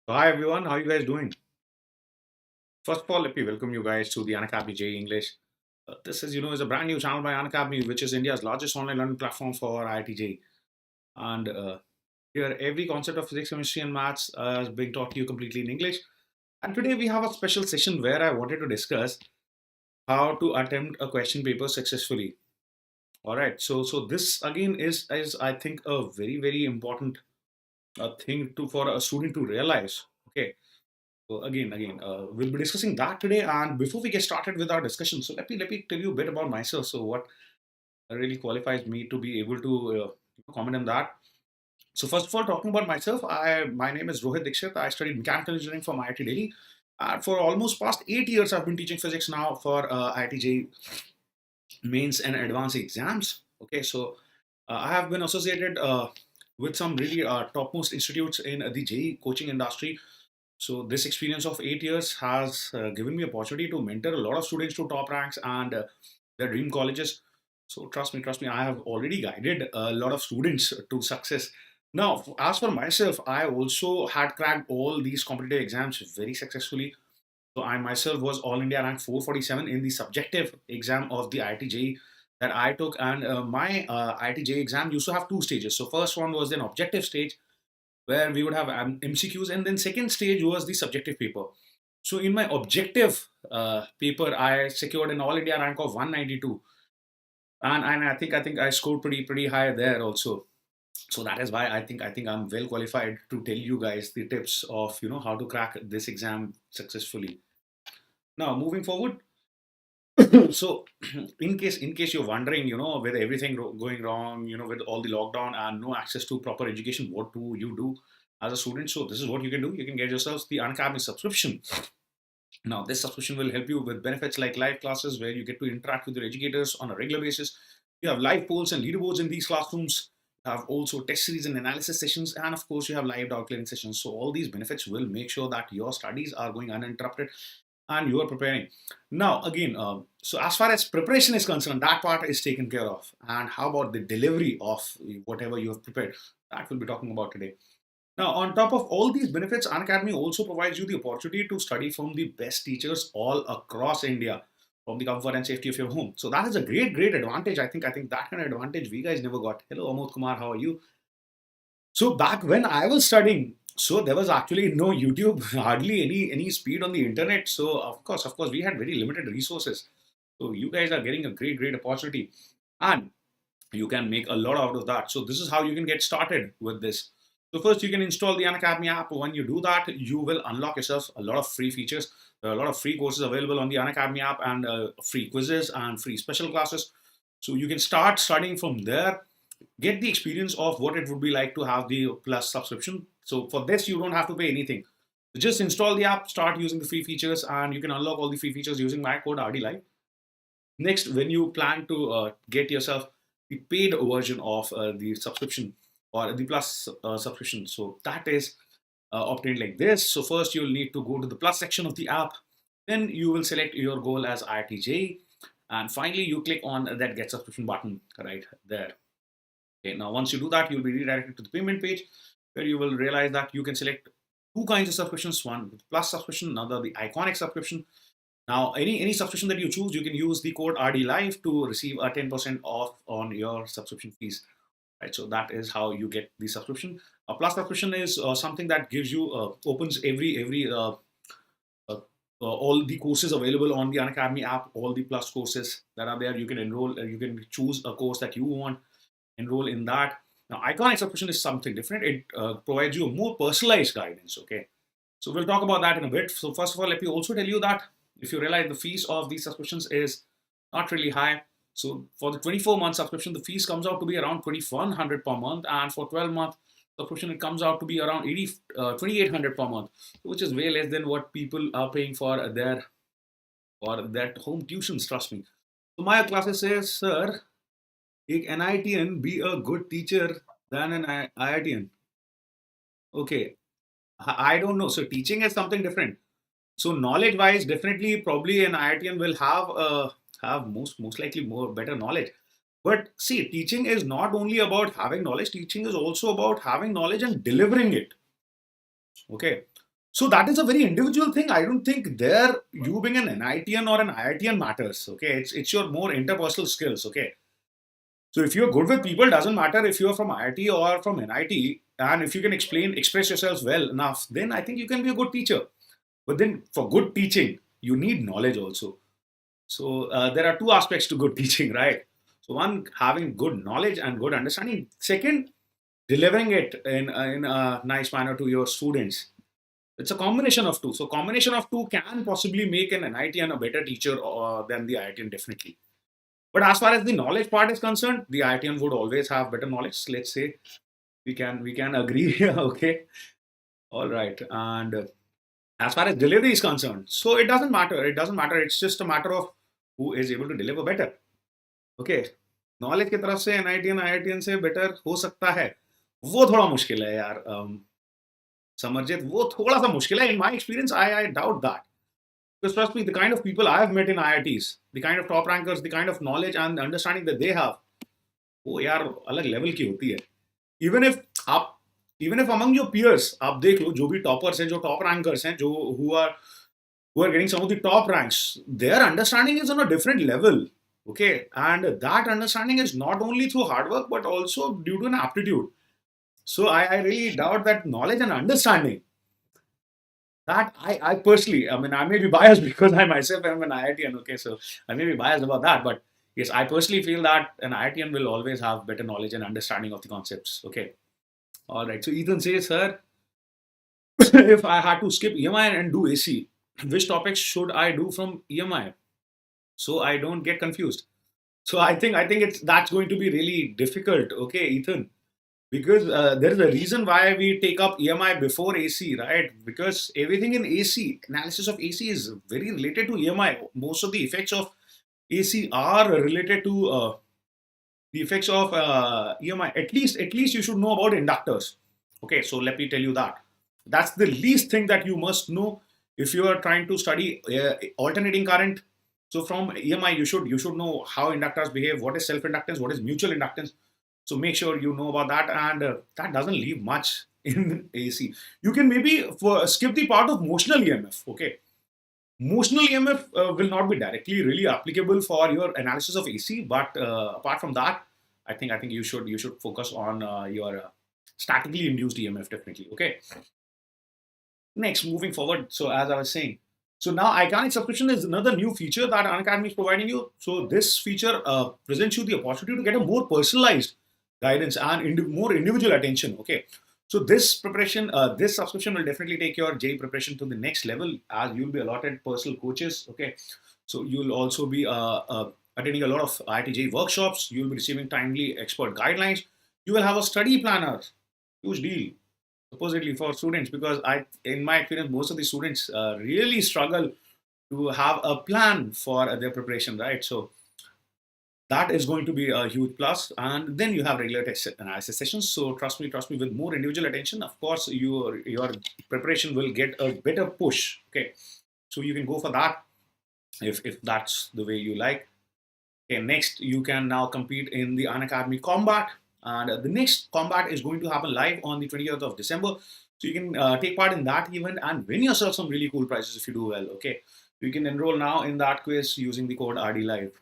So hi everyone, how you guys doing? First of all, let me welcome you guys to the Unacademy JEE English. This is a brand new channel by Unacademy, which is India's largest online learning platform for IIT JEE. And here, every concept of physics, chemistry, and maths is being taught to you completely in English. And today we have a special session where I wanted to discuss how to attempt a question paper successfully. All right, so this again is I think a very important thing to for a student to realize. Okay. So again, we'll be discussing that today. And before we get started with our discussion, so let me tell you a bit about myself. So what really qualifies me to be able to comment on that. So first of all, talking about myself, my name is Rohit Dixit. I studied mechanical engineering from IIT Delhi. For almost past 8 years, I've been teaching physics now for IIT Mains and Advanced exams. Okay, so I have been associated with some really topmost institutes in the JEE coaching industry. So this experience of 8 years has given me opportunity to mentor a lot of students to top ranks and their dream colleges. So trust me, I have already guided a lot of students to success. Now, as for myself, I also had cracked all these competitive exams very successfully. So I myself was All India rank 447 in the subjective exam of the IIT that I took, and my IIT exam used to have two stages. So first one was an objective stage where we would have MCQs, and then second stage was the subjective paper. So in my objective paper, I secured an All India rank of 192, and I think I scored pretty high there also. So that is why I think I'm well qualified to tell you guys the tips of how to crack this exam successfully. Now moving forward, so in case you're wondering, with everything going wrong, with all the lockdown and no access to proper education, what do you do as a student? So this is what you can do. You can get yourselves the Unacademy subscription. Now this subscription will help you with benefits like live classes where you get to interact with your educators on a regular basis. You have live polls and leaderboards in these classrooms. You have also test series and analysis sessions, and of course you have live doubt clearing sessions. So all these benefits will make sure that your studies are going uninterrupted and you are preparing. Now, again, so as far as preparation is concerned, that part is taken care of. And how about the delivery of whatever you have prepared? That we'll be talking about today. Now, on top of all these benefits, Unacademy also provides you the opportunity to study from the best teachers all across India from the comfort and safety of your home. So that is a great advantage. I think that kind of advantage we guys never got. Hello, Amod Kumar, how are you? So back when I was studying, so there was actually no YouTube, hardly any speed on the internet. So of course, we had very limited resources. So you guys are getting a great opportunity, and you can make a lot out of that. So this is how you can get started with this. So first, you can install the Unacademy app. When you do that, you will unlock yourself a lot of free features. There are a lot of free courses available on the Unacademy app, and free quizzes and free special classes. So you can start studying from there, get the experience of what it would be like to have the plus subscription. So for this, you don't have to pay anything. Just install the app, start using the free features, and you can unlock all the free features using my code RDLive. Next, when you plan to get yourself the paid version of the subscription or the plus subscription, so that is obtained like this. So first, you'll need to go to the plus section of the app. Then you will select your goal as IITJ, and finally, you click on that get subscription button right there. Okay, now once you do that, you'll be redirected to the payment page where you will realize that you can select two kinds of subscriptions, one with plus subscription, another the iconic subscription. Now, any subscription that you choose, you can use the code RDLive to receive a 10% off on your subscription fees. Right, so that is how you get the subscription. A plus subscription is something that gives you opens every all the courses available on the Unacademy app, all the plus courses that are there. You can enroll, you can choose a course that you want, enroll in that. Now, iconic subscription is something different. It provides you a more personalized guidance. Okay, so we'll talk about that in a bit. So first of all, let me also tell you that if you realize the fees of these subscriptions is not really high. So for the 24-month subscription, the fees comes out to be around 2,100 per month, and for 12-month subscription, it comes out to be around 2,800 per month, which is way less than what people are paying for their or that home tuitions. Trust me. So my classes says, sir, एक NITian be a good teacher than an IITian. Okay, I don't know. So teaching is something different. So knowledge wise, definitely probably an IITian will have most likely more better knowledge. But see, teaching is not only about having knowledge, teaching is also about having knowledge and delivering it. Okay. So that is a very individual thing. I don't think there you being an NITian or an IITian matters. Okay, it's your more interpersonal skills. Okay, so if you're good with people, doesn't matter if you're from IIT or from NIT, and if you can express yourselves well enough, then I think you can be a good teacher. But then for good teaching, you need knowledge also. So there are two aspects to good teaching, right? So one, having good knowledge and good understanding. Second, delivering it in a nice manner to your students. It's a combination of two. So combination of two can possibly make an NITian a better teacher than the IITian, definitely. But as far as the knowledge part is concerned, the IITian would always have better knowledge. Let's say we can agree. Okay, all right. And as far as delivery is concerned, so it doesn't matter. It doesn't matter. It's just a matter of who is able to deliver better. Okay, knowledge की तरफ से एनआईटीएन IITian से better हो सकता है, वो थोड़ा मुश्किल है यार। समर्जित, वो थोड़ा सा मुश्किल है। In my experience I doubt that, because trust me, the kind of people I have met in IITs, the kind of top rankers, the kind of knowledge and understanding that they have, वो यार अलग level की होती है। Even if आप even if among your peers आप देख लो, जो भी टॉपर्स हैं, जो टॉप रैंकर्स हैं, जो who are getting some of the top ranks, their understanding is on a different level. Okay, and that understanding is not only through hard work but also due to an aptitude. So I really doubt that knowledge and understanding, that I personally, I mean, I may be biased because I myself am an IITian, okay, so I may be biased about that, but yes, I personally feel that an IITian will always have better knowledge and understanding of the concepts. Okay, all right. So Ethan says, sir, if I had to skip EMI and do AC, which topics should I do from EMI so I don't get confused? So I think it's that's going to be really difficult. Okay, Ethan, because there is a reason why we take up EMI before AC, right? Because everything in AC, analysis of AC is very related to EMI. Most of the effects of AC are related to the effects of EMI. At least you should know about inductors. Okay, so let me tell you that. That's the least thing that you must know if you are trying to study alternating current. So from EMI, you should know how inductors behave, what is self-inductance, what is mutual inductance. So make sure you know about that, and that doesn't leave much in AC. You can maybe skip the part of motional EMF. Okay, motional EMF will not be directly really applicable for your analysis of AC, but apart from that, I think you should focus on your statically induced EMF, definitely. Okay. Next, moving forward. So as I was saying, so now iconic subscription is another new feature that Unacademy is providing you. So this feature presents you the opportunity to get a more personalized guidance and more individual attention. Okay. So this preparation, this subscription will definitely take your JEE preparation to the next level, as you'll be allotted personal coaches. Okay. So you'll also be attending a lot of IIT JEE workshops. You'll be receiving timely expert guidelines. You will have a study planner. Huge deal, supposedly, for students, because in my experience, most of the students really struggle to have a plan for their preparation, right? So that is going to be a huge plus. And then you have regular test analysis sessions. So trust me, with more individual attention, of course, your preparation will get a better push. Okay, so you can go for that if that's the way you like. Okay, next you can now compete in the Unacademy Combat. And the next combat is going to happen live on the 20th of December. So you can take part in that event and win yourself some really cool prizes if you do well. Okay, you can enroll now in that quiz using the code RDLive.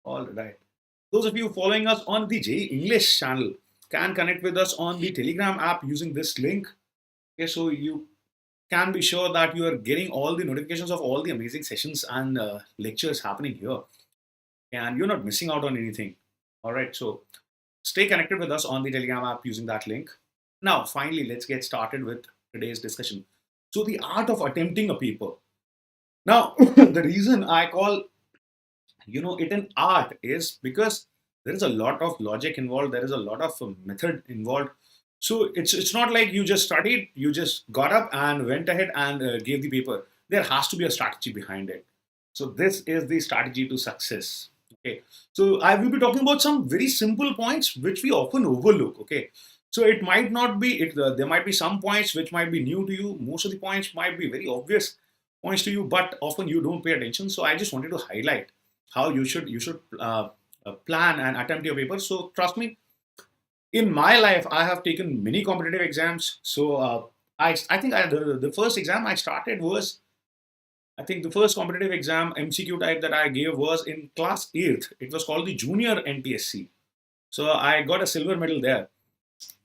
All right. Those of you following us on the JEE English channel can connect with us on the Telegram app using this link. Okay, so you can be sure that you are getting all the notifications of all the amazing sessions and lectures happening here, and you're not missing out on anything. All right, so stay connected with us on the Telegram app using that link. Now, finally, let's get started with today's discussion. So, the art of attempting a paper. Now, the reason I call it an art is because there is a lot of logic involved. There is a lot of method involved. So it's not like you just studied, you just got up and went ahead and gave the paper. There has to be a strategy behind it. So this is the strategy to success. Okay, so I will be talking about some very simple points which we often overlook. Okay, so it might not be there might be some points which might be new to you. Most of the points might be very obvious points to you, but often you don't pay attention. So I just wanted to highlight how you should plan and attempt your paper. So trust me, in my life I have taken many competitive exams. So I think the first exam I started was, I think the first competitive exam MCQ type that I gave was in class 8th. It was called the Junior NTSC. So I got a silver medal there.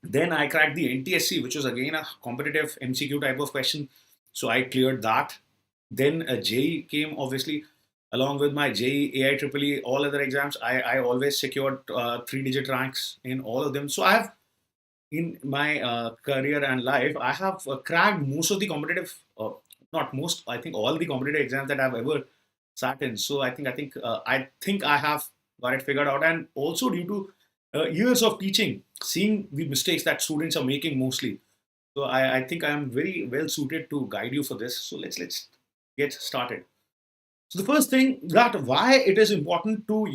Then I cracked the NTSC, which was again a competitive MCQ type of question. So I cleared that. Then a JEE came, obviously, along with my JEE, AIEEE, all other exams. I always secured 3-digit ranks in all of them. So I have, in my career and life, I have cracked most of the competitive, not most, I think all the competitive exams that I've ever sat in. So I think I have got it figured out, and also due to years of teaching, seeing the mistakes that students are making mostly. So I think I am very well suited to guide you for this. So let's get started. So the first thing, that why it is important to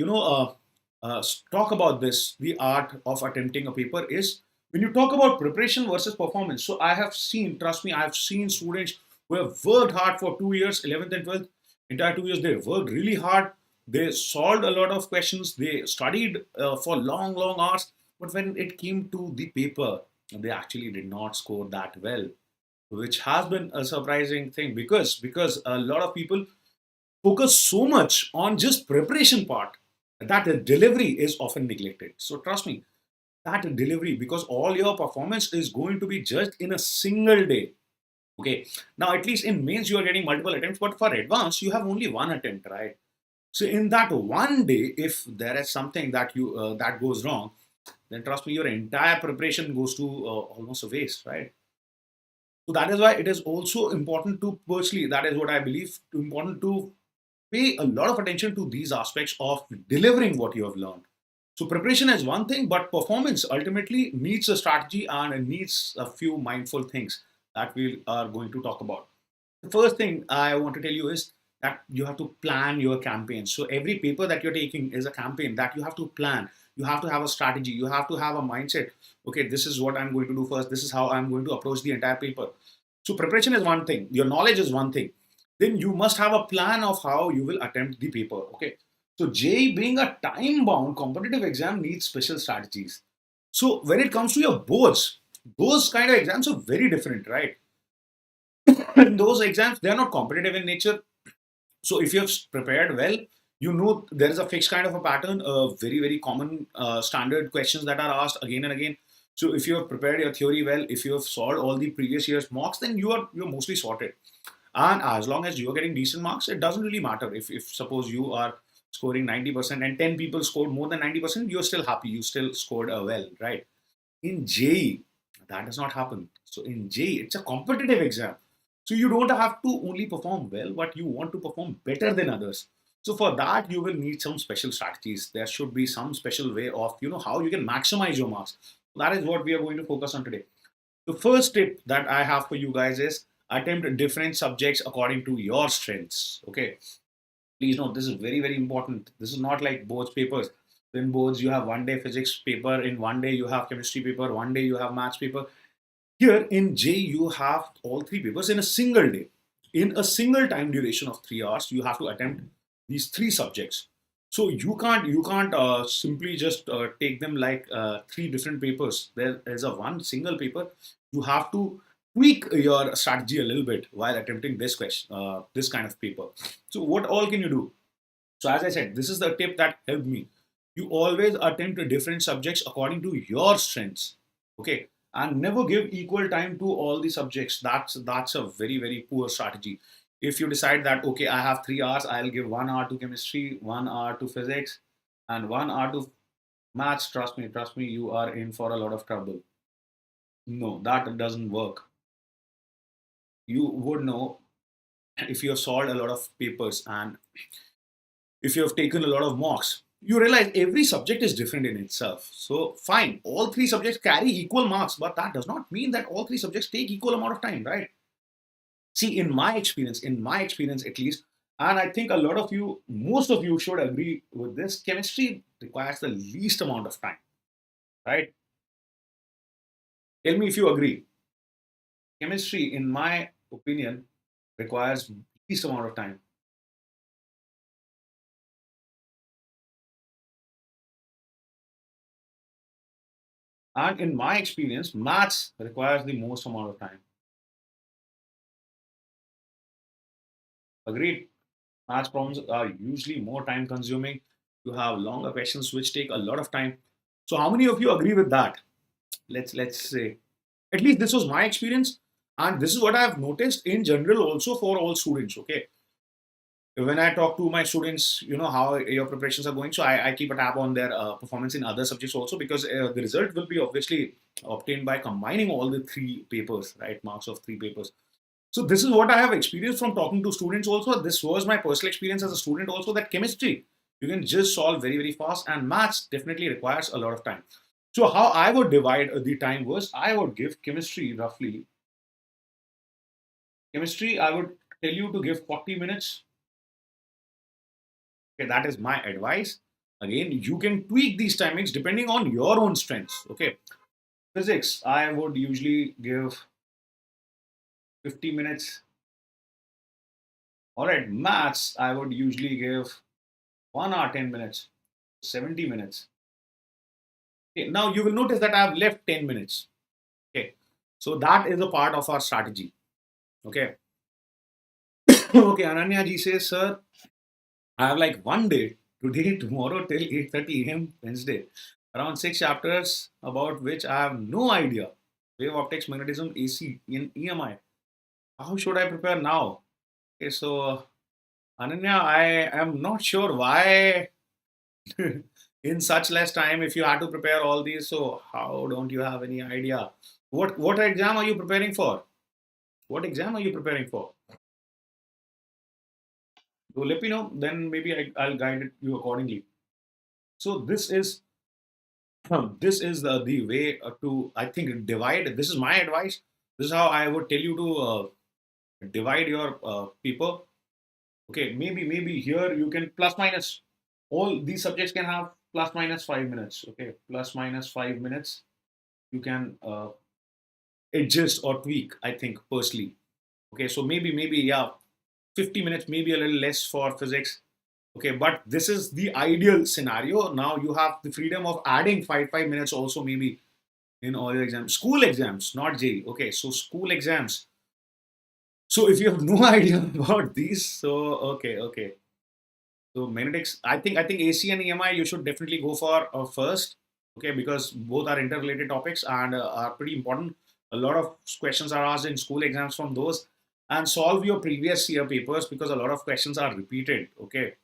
talk about this, the art of attempting a paper, is when you talk about preparation versus performance. So I have seen, trust me, I have seen students who have worked hard for 2 years, 11th and 12th, entire 2 years. They worked really hard. They solved a lot of questions. They studied for long hours. But when it came to the paper, they actually did not score that well, which has been a surprising thing, because a lot of people focus so much on just preparation part that the delivery is often neglected. So trust me, that delivery, because all your performance is going to be judged in a single day. Okay, now at least in mains you are getting multiple attempts, but for advanced you have only one attempt, right? So in that one day, if there is something that you that goes wrong, then trust me, your entire preparation goes to almost a waste, right? So that is why it is also important to, personally, that is what I believe, important to pay a lot of attention to these aspects of delivering what you have learned. So preparation is one thing, but performance ultimately needs a strategy and it needs a few mindful things that we are going to talk about. The first thing I want to tell you is that you have to plan your campaign. So every paper that you're taking is a campaign that you have to plan. You have to have a strategy. You have to have a mindset. Okay, this is what I'm going to do first. This is how I'm going to approach the entire paper. So preparation is one thing. Your knowledge is one thing. Then you must have a plan of how you will attempt the paper. Okay. So JEE, being a time-bound competitive exam, needs special strategies. So when it comes to your boards, those kind of exams are very different, right? In those exams, they are not competitive in nature. So if you have prepared well, you know there is a fixed kind of a pattern, very common standard questions that are asked again and again. So if you have prepared your theory well, if you have solved all the previous year's mocks, then you're mostly sorted. And as long as you are getting decent marks, it doesn't really matter if suppose you are scoring 90% and 10 people scored more than 90%, you're still happy, you still scored well, right? In JEE, that does not happen. So in JEE, it's a competitive exam. So you don't have to only perform well, but you want to perform better than others. So for that, you will need some special strategies. There should be some special way of, how you can maximize your marks. That is what we are going to focus on today. The first tip that I have for you guys is attempt different subjects according to your strengths. Okay. Please note, this is very important. This is not like boards papers. In boards, you have 1 day physics paper, in 1 day you have chemistry paper, 1 day you have maths paper. Here in J, you have all three papers in a single day. In a single time duration of 3 hours, you have to attempt these three subjects. So you can't simply just take them like three different papers. There is a one single paper. You have to tweak your strategy a little bit while attempting this question, this kind of paper. So what all can you do? So as I said, this is the tip that helped me. You always attempt different subjects according to your strengths. Okay. And never give equal time to all the subjects. That's a very poor strategy. If you decide that okay, I have 3 hours, I'll give 1 hour to chemistry, 1 hour to physics, and 1 hour to maths, trust me, you are in for a lot of trouble. No, that doesn't work. You would know if you have solved a lot of papers and if you have taken a lot of mocks, you realize every subject is different in itself. So fine, all three subjects carry equal marks, but that does not mean that all three subjects take equal amount of time, right? See, in my experience at least, and I think a lot of you, most of you should agree with this, chemistry requires the least amount of time, right? Tell me if you agree. Chemistry, in my opinion, requires least amount of time. And in my experience, maths requires the most amount of time. Agreed. Maths problems are usually more time consuming. You have longer questions which take a lot of time. So how many of you agree with that? Let's say at least this was my experience, and this is what I've noticed in general also for all students. Okay, when I talk to my students, you know how your preparations are going. So I keep a tab on their performance in other subjects also, because the result will be obviously obtained by combining all the three papers, right? Marks of three papers. So this is what I have experienced from talking to students also. This was my personal experience as a student also, that chemistry you can just solve very fast, and maths definitely requires a lot of time. So how I would divide the time was, I would give chemistry roughly. Chemistry, I would tell you to give 40 minutes. Okay, that is my advice. Again, you can tweak these timings depending on your own strengths. Okay. Physics, I would usually give 50 minutes. All right. Maths, I would usually give 1 hour, 10 minutes, 70 minutes. Okay. Now you will notice that I have left 10 minutes. Okay. So that is a part of our strategy. Okay. Okay. Ananya ji says, sir, I have like one day, today, tomorrow till 8:30 a.m. Wednesday. Around 6 chapters about which I have no idea. Wave optics, magnetism, AC in EMI. How should I prepare now? Okay, so Ananya, I am not sure why in such less time if you had to prepare all these. So how don't you have any idea? What exam are you preparing for? What exam are you preparing for? So let me know. Then maybe I'll guide it you accordingly. So this is the way to, I think, divide. This is my advice. This is how I would tell you to divide your paper. Okay, maybe here you can plus minus. All these subjects can have plus minus 5 minutes. Okay, plus minus 5 minutes. You can adjust or tweak. I think personally. Okay, so maybe yeah, 50 minutes, maybe a little less for physics. Okay, but this is the ideal scenario. Now you have the freedom of adding 5 minutes also, maybe in all your exams. School exams, not JEE. Okay, so school exams. So if you have no idea about these, so okay. So magnetics, I think AC and EMI you should definitely go for first. Okay, because both are interrelated topics and are pretty important. A lot of questions are asked in school exams from those, and solve your previous year papers because a lot of questions are repeated. Okay,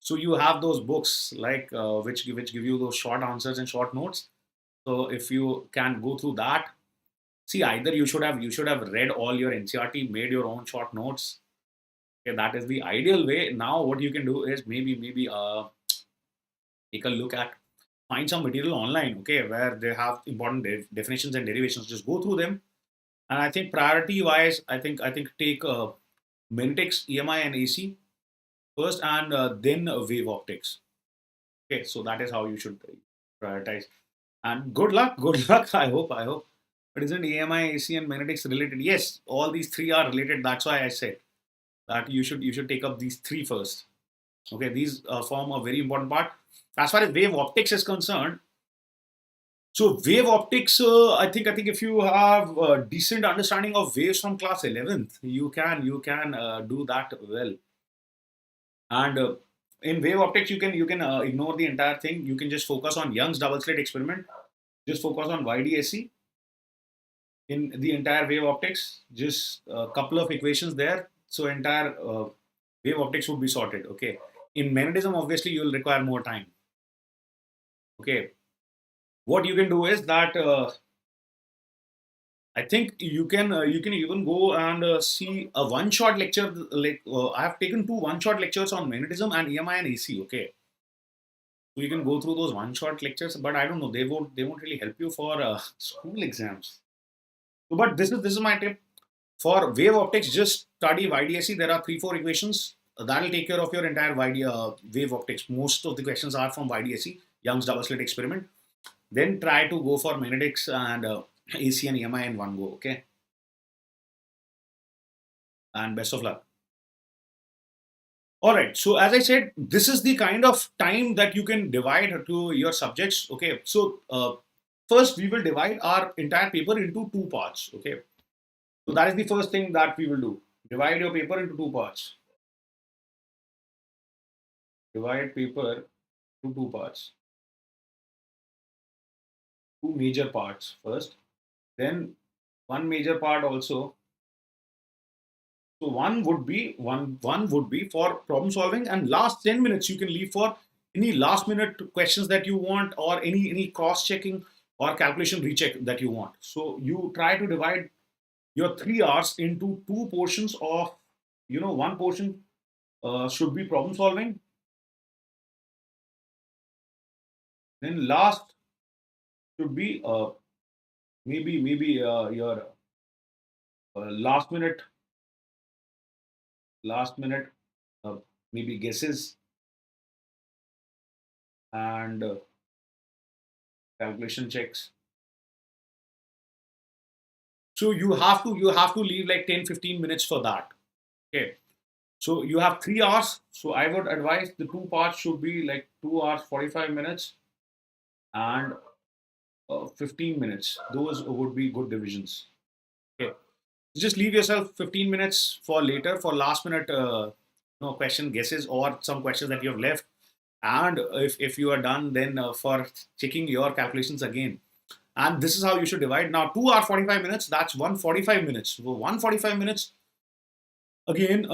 so you have those books like which give you those short answers and short notes. So if you can go through that, see, either you should have read all your NCRT, made your own short notes. Okay, that is the ideal way. Now what you can do is maybe take a look at, find some material online, okay, where they have important definitions and derivations. Just go through them. And I think priority wise, I think take Mintex, EMI, and AC first, and then wave optics. Okay, so that is how you should prioritize. And good luck, good luck. I hope. But isn't AMI, AC, and magnetics related? Yes, all these three are related. That's why I said that you should take up these three first. Okay, these form a very important part. As far as wave optics is concerned, so wave optics, I think if you have a decent understanding of waves from class 11th, you can do that well. And in wave optics, you can ignore the entire thing. You can just focus on Young's double slit experiment. Just focus on YDSC in the entire wave optics. Just a couple of equations there. So entire wave optics would be sorted. Okay. In magnetism, obviously, you will require more time. Okay. What you can do is that I think you can even go and see a one shot lecture. Like I have taken two one shot lectures on magnetism and EMI and AC. Okay, so you can go through those one shot lectures, but I don't know, they won't really help you for school exams. So, but this is my tip for wave optics. Just study YDSC. There are 3-4 equations that'll take care of your entire wave optics. Most of the questions are from YDSC, Young's double slit experiment. Then try to go for magnetics and AC and EMI in one go. Okay, and best of luck. All right. So as I said, this is the kind of time that you can divide to your subjects. Okay. So first we will divide our entire paper into two parts. Okay. So that is the first thing that we will do. Divide your paper into two parts. divide paper to two parts, two major parts first, then one major part also. So one would be for problem solving, and last 10 minutes you can leave for any last minute questions that you want, or any cross checking or calculation recheck that you want. So you try to divide your 3 hours into two portions of, one portion should be problem solving, then last should be maybe your last minute, last minute uh, maybe guesses and calculation checks. So you have to leave like 10-15 minutes for that. Okay, so you have 3 hours, so I would advise the two parts should be like 2 hours 45 minutes and 15 minutes. Those would be good divisions. Okay, just leave yourself 15 minutes for later, for last minute question guesses, or some questions that you have left. And if you are done, then for checking your calculations again. And this is how you should divide. Now 2 hour 45 minutes, that's 145 minutes. So 145 minutes again,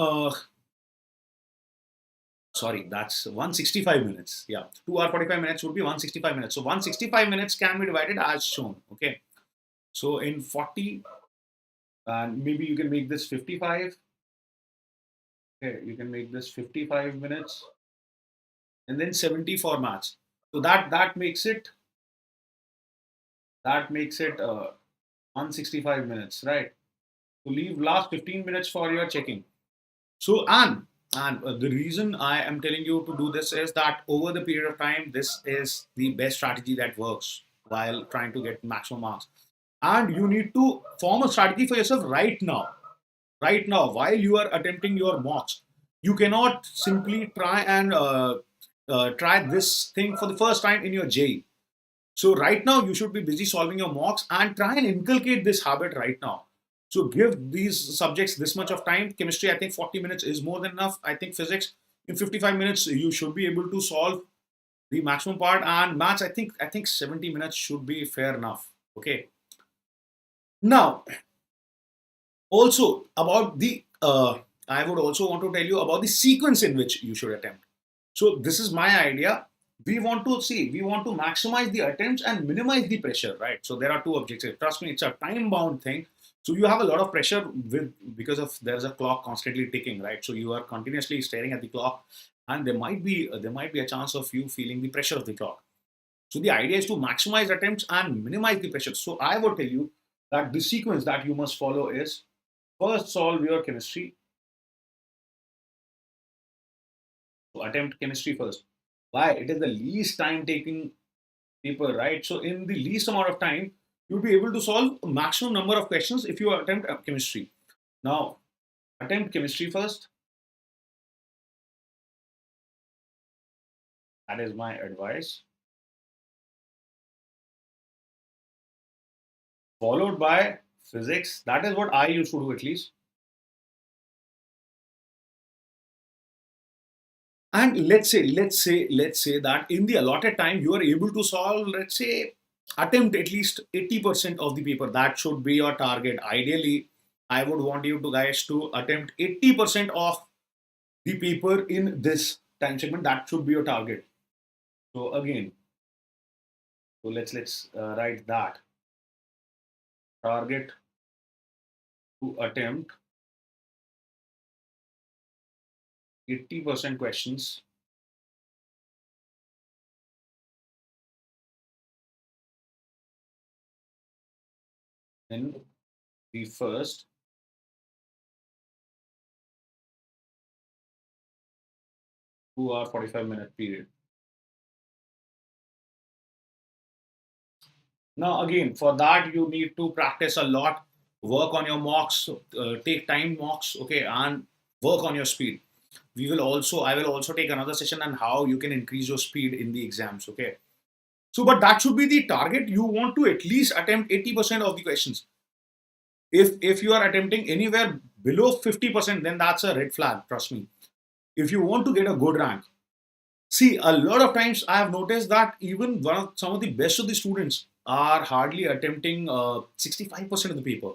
sorry, that's 165 minutes. Yeah, 2 hour 45 minutes would be 165 minutes. So 165 minutes can be divided as shown. Okay, so in 40, and maybe you can make this 55. Okay, you can make this 55 minutes, and then 70 for maths. So that makes it 165 minutes, right? To leave last 15 minutes for your checking. So and the reason I am telling you to do this is that over the period of time, this is the best strategy that works while trying to get maximum marks. And you need to form a strategy for yourself right now. Right now, while you are attempting your mocks, you cannot simply try and try this thing for the first time in your JEE. So right now you should be busy solving your mocks and try and inculcate this habit right now. So give these subjects this much of time. Chemistry, I think 40 minutes is more than enough. I think physics, in 55 minutes you should be able to solve the maximum part. And maths, I think 70 minutes should be fair enough. Okay. Now, also about the I would also want to tell you about the sequence in which you should attempt. So this is my idea. We want to maximize the attempts and minimize the pressure, right? So there are two objectives. Trust me, it's a time bound thing. So you have a lot of pressure because of there's a clock constantly ticking, right? So you are continuously staring at the clock, and there might be a chance of you feeling the pressure of the clock. So the idea is to maximize attempts and minimize the pressure. So I would tell you that the sequence that you must follow is: first solve your chemistry. So attempt chemistry first. Why? It is the least time taking paper, right? So in the least amount of time, you'll be able to solve a maximum number of questions if you attempt chemistry. Now, attempt chemistry first. That is my advice. Followed by physics. That is what I used to do at least. And let's say that in the allotted time you are able to solve, let's say, attempt at least 80% of the paper. That should be your target. Ideally, I would want you to guys to attempt 80% of the paper in this time segment. That should be your target. So again, so let's write that target to attempt 80% questions in the first 2 hour 45-minute period. Now, again, for that, you need to practice a lot, work on your mocks, take time mocks, okay, and work on your speed. I will also take another session on how you can increase your speed in the exams, okay. So, but that should be the target. You want to at least attempt 80% of the questions. If you are attempting anywhere below 50%, then that's a red flag, trust me. If you want to get a good rank, See, a lot of times I have noticed that even some of the best of the students are hardly attempting 65% of the paper.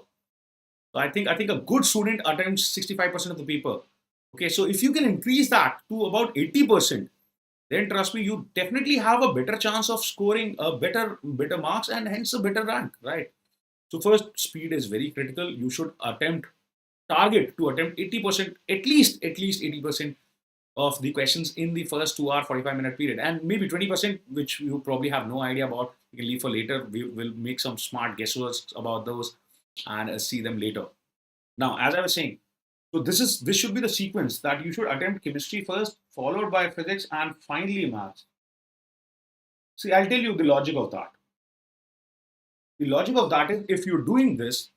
So I think a good student attempts 65% of the paper. Okay, so if you can increase that to about 80%, then trust me, you definitely have a better chance of scoring a better marks and hence a better rank, right? So first, speed is very critical. You should target to attempt 80%, at least 80% of the questions in the first 2 hour 45-minute period, and maybe 20% which you probably have no idea about, you can leave for later. We will make some smart guesses about those and see them later. Now, as I was saying, so this should be the sequence that you should attempt chemistry first, followed by physics, and finally maths. See, I'll tell you the logic of that. The logic of that is, if you're doing this,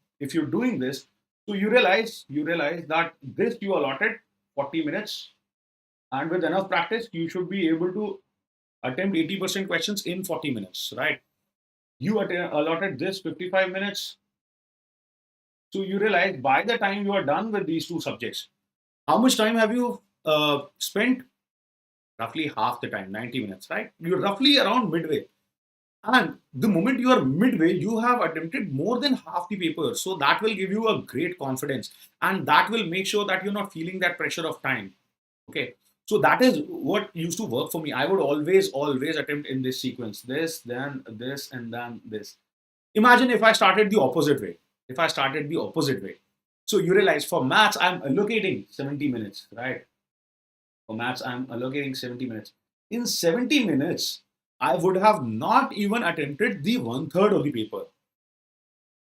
so you realize that this you allotted 40 minutes, and with enough practice you should be able to attempt 80% questions in 40 minutes, right? You allotted this 55 minutes, so you realize by the time you are done with these two subjects, how much time have you spent? Roughly half the time, 90 minutes, right? You're roughly around midway. And the moment you are midway, you have attempted more than half the paper. So that will give you a great confidence. And that will make sure that you're not feeling that pressure of time. Okay. So that is what used to work for me. I would always attempt in this sequence: this, then this, and then this. Imagine if I started the opposite way. If I started the opposite way. So you realize for maths, I'm allocating 70 minutes, right? For maths, I'm allocating 70 minutes. In 70 minutes, I would have not even attempted the one third of the paper,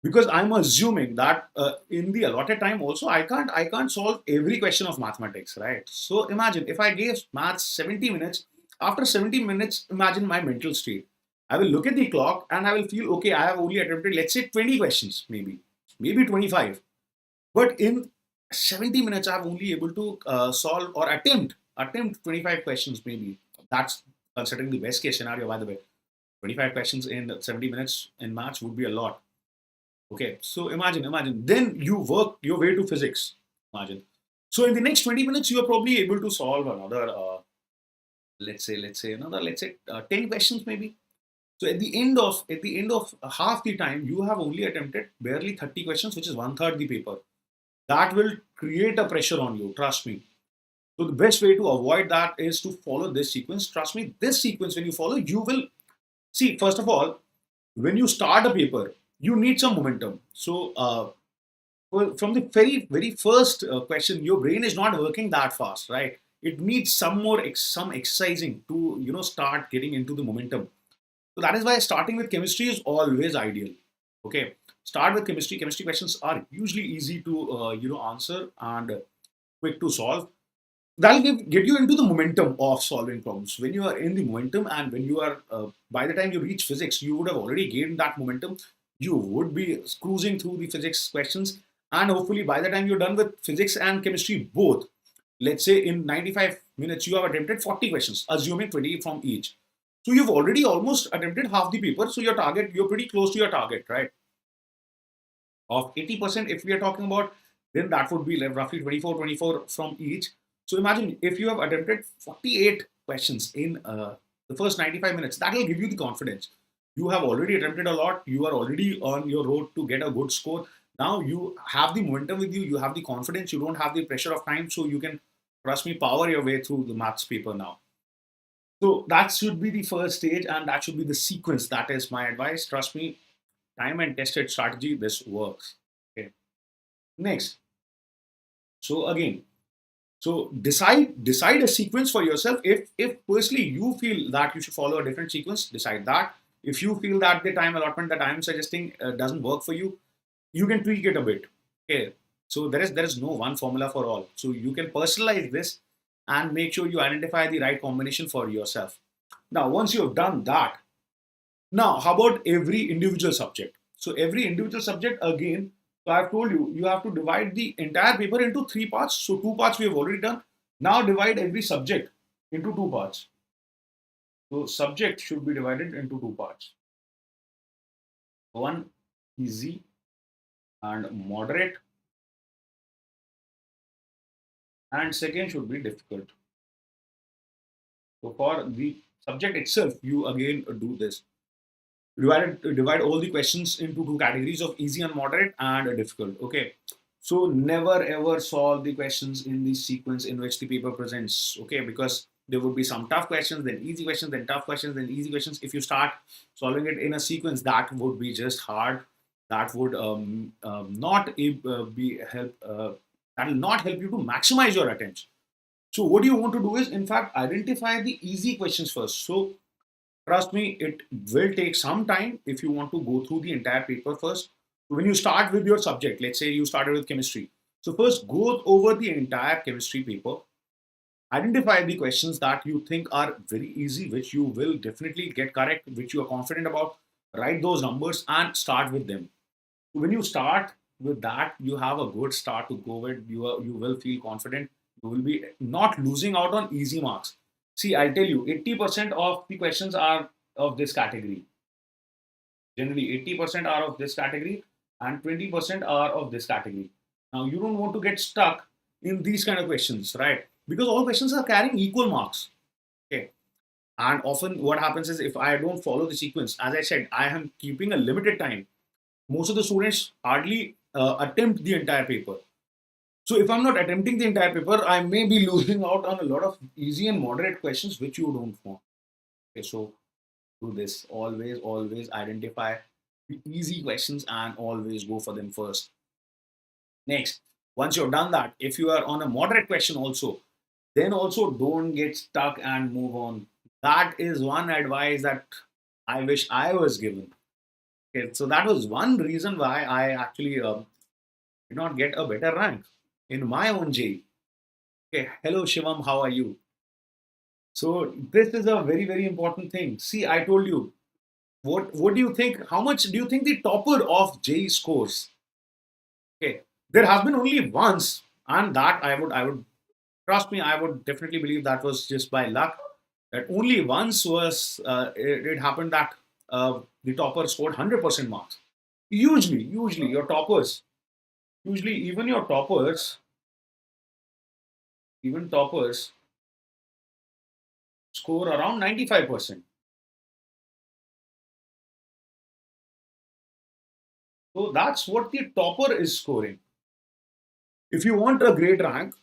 because I'm assuming that in the allotted time also I can't solve every question of mathematics, right? So imagine if I gave maths 70 minutes. After 70 minutes, imagine my mental state. I will look at the clock and I will feel, okay, I have only attempted, let's say, 20 questions, maybe 25. But in 70 minutes, I'm only able to solve or attempt 25 questions, maybe. That's considering the best case scenario, by the way. 25 questions in 70 minutes in maths would be a lot. Okay, so imagine. Then you work your way to physics. Imagine. So in the next 20 minutes, you are probably able to solve another, let's say 10 questions, maybe. So at the end of half the time, you have only attempted barely 30 questions, which is one third the paper. That will create a pressure on you, trust me. So the best way to avoid that is to follow this sequence. Trust me, this sequence, when you follow, you will see, first of all, when you start a paper, you need some momentum. So well, from the very first question, your brain is not working that fast, right? It needs some exercising to start getting into the momentum. So that is why starting with chemistry is always ideal. Okay, start with chemistry. Chemistry questions are usually easy to answer and quick to solve. That'll get you into the momentum of solving problems. When you are in the momentum, and when you are by the time you reach physics, you would have already gained that momentum. You would be cruising through the physics questions, and hopefully by the time you're done with physics and chemistry both, let's say in 95 minutes you have attempted 40 questions, assuming 20 from each. So you've already almost attempted half the paper. So you're pretty close to your target, right? Of 80%, if we are talking about, then that would be like roughly 24 from each. So imagine if you have attempted 48 questions in the first 95 minutes, that will give you the confidence. You have already attempted a lot. You are already on your road to get a good score. Now you have the momentum with you. You have the confidence. You don't have the pressure of time. So you can, trust me, power your way through the maths paper now. So that should be the first stage, and that should be the sequence. That is my advice. Trust me, time and tested strategy, this works. Okay. Next. So again, so decide a sequence for yourself. If personally you feel that you should follow a different sequence, decide that. If you feel that the time allotment that I am suggesting doesn't work for you, you can tweak it a bit. Okay. So there is no one formula for all. So you can personalize this and make sure you identify the right combination for yourself. Now, once you have done that, now how about every individual subject? So every individual subject, again, so I've told you, you have to divide the entire paper into three parts. So two parts we have already done. Now divide every subject into two parts. So subject should be divided into two parts. One easy and moderate, and second should be difficult. So for the subject itself, you again do this. Divide all the questions into two categories of easy and moderate and difficult. Okay. So never ever solve the questions in the sequence in which the paper presents. Okay, because there would be some tough questions, then easy questions, then tough questions, then easy questions. If you start solving it in a sequence, that would be just hard. That would not be help. That will not help you to maximize your attempts. So what you want to do is, in fact, identify the easy questions first. So trust me, it will take some time if you want to go through the entire paper first. When you start with your subject, let's say you started with chemistry. So first go over the entire chemistry paper, identify the questions that you think are very easy, which you will definitely get correct, which you are confident about, write those numbers and start with them. When you start with that, you have a good start to go with. You will feel confident. You will be not losing out on easy marks. See, I'll tell you, 80% of the questions are of this category. Generally, 80% are of this category and 20% are of this category. Now, you don't want to get stuck in these kind of questions, right? Because all questions are carrying equal marks. Okay. And often what happens is, if I don't follow the sequence, as I said, I am keeping a limited time. Most of the students hardly attempt the entire paper. So if I'm not attempting the entire paper, I may be losing out on a lot of easy and moderate questions which you don't want. Okay, so do this. Always identify the easy questions and always go for them first. Next, once you've done that, if you are on a moderate question also, then also don't get stuck and move on. That is one advice that I wish I was given. Okay, so that was one reason why I actually did not get a better rank in my own JEE. Okay, hello Shivam, how are you? So this is a very important thing. See, I told you. What do you think? How much do you think the topper of JEE scores? Okay, there has been only once, and that I would trust me, I would definitely believe that was just by luck. That only once was it happened that the topper scored 100% marks. Usually your toppers, usually even toppers score around 95%. So that's what the topper is scoring. If you want a great rank,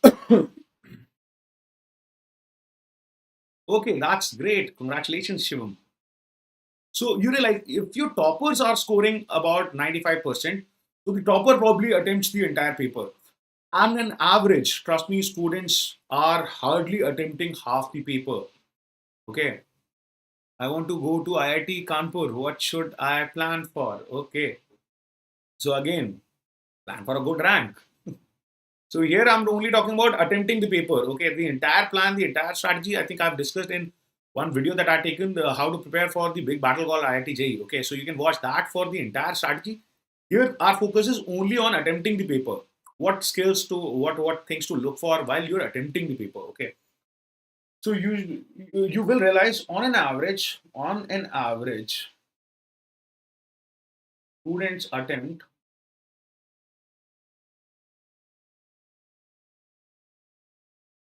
okay, that's great. Congratulations, Shivam. So you realize if your toppers are scoring about 95%, so the topper probably attempts the entire paper. On an average, trust me, students are hardly attempting half the paper. Okay. I want to go to IIT Kanpur. What should I plan for? Okay. So again, plan for a good rank. So here I'm only talking about attempting the paper. Okay, the entire plan, the entire strategy, I think I've discussed in one video that I've taken, how to prepare for the big battle called IIT JEE. Okay, so you can watch that for the entire strategy. Here our focus is only on attempting the paper. What skills to, what things to look for while you're attempting the paper. Okay, so you will realize on an average, students attempt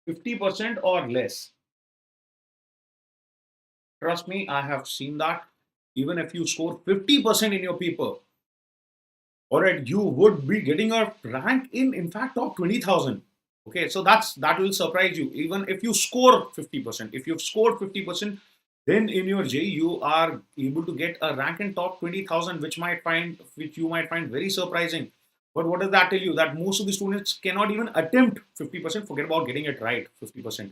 50% or less. Trust me, I have seen that. Even if you score 50% in your paper, all right, you would be getting a rank in fact, top 20,000. Okay, so that will surprise you. Even if you score 50%, if you've scored 50%, then in your JEE you are able to get a rank in top 20,000, which you might find very surprising. But what does that tell you? That most of the students cannot even attempt 50%. Forget about getting it right, 50%.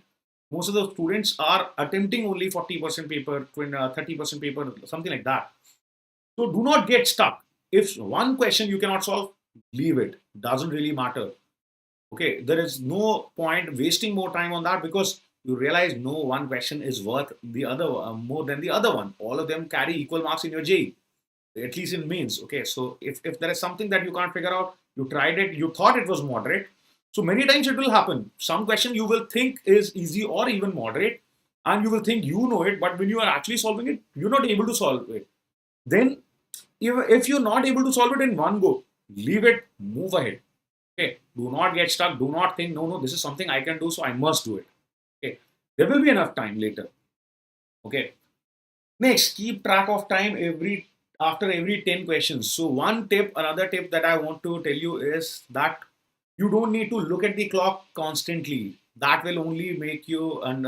Most of the students are attempting only 40% paper, 30% paper, something like that. So do not get stuck. If one question you cannot solve, leave it. Doesn't really matter. Okay, there is no point wasting more time on that, because you realize no one question is worth the other more than the other one. All of them carry equal marks in your JEE, at least in mains. Okay, so if there is something that you can't figure out, you tried it, you thought it was moderate. So many times it will happen. Some question you will think is easy or even moderate, and you will think you know it, but when you are actually solving it, you're not able to solve it. Then, if you're not able to solve it in one go, leave it, move ahead. Okay, do not get stuck. Do not think, no, this is something I can do, so I must do it. Okay, there will be enough time later. Okay. Next, keep track of time after every 10 questions. So another tip that I want to tell you is that you don't need to look at the clock constantly. That will only make you and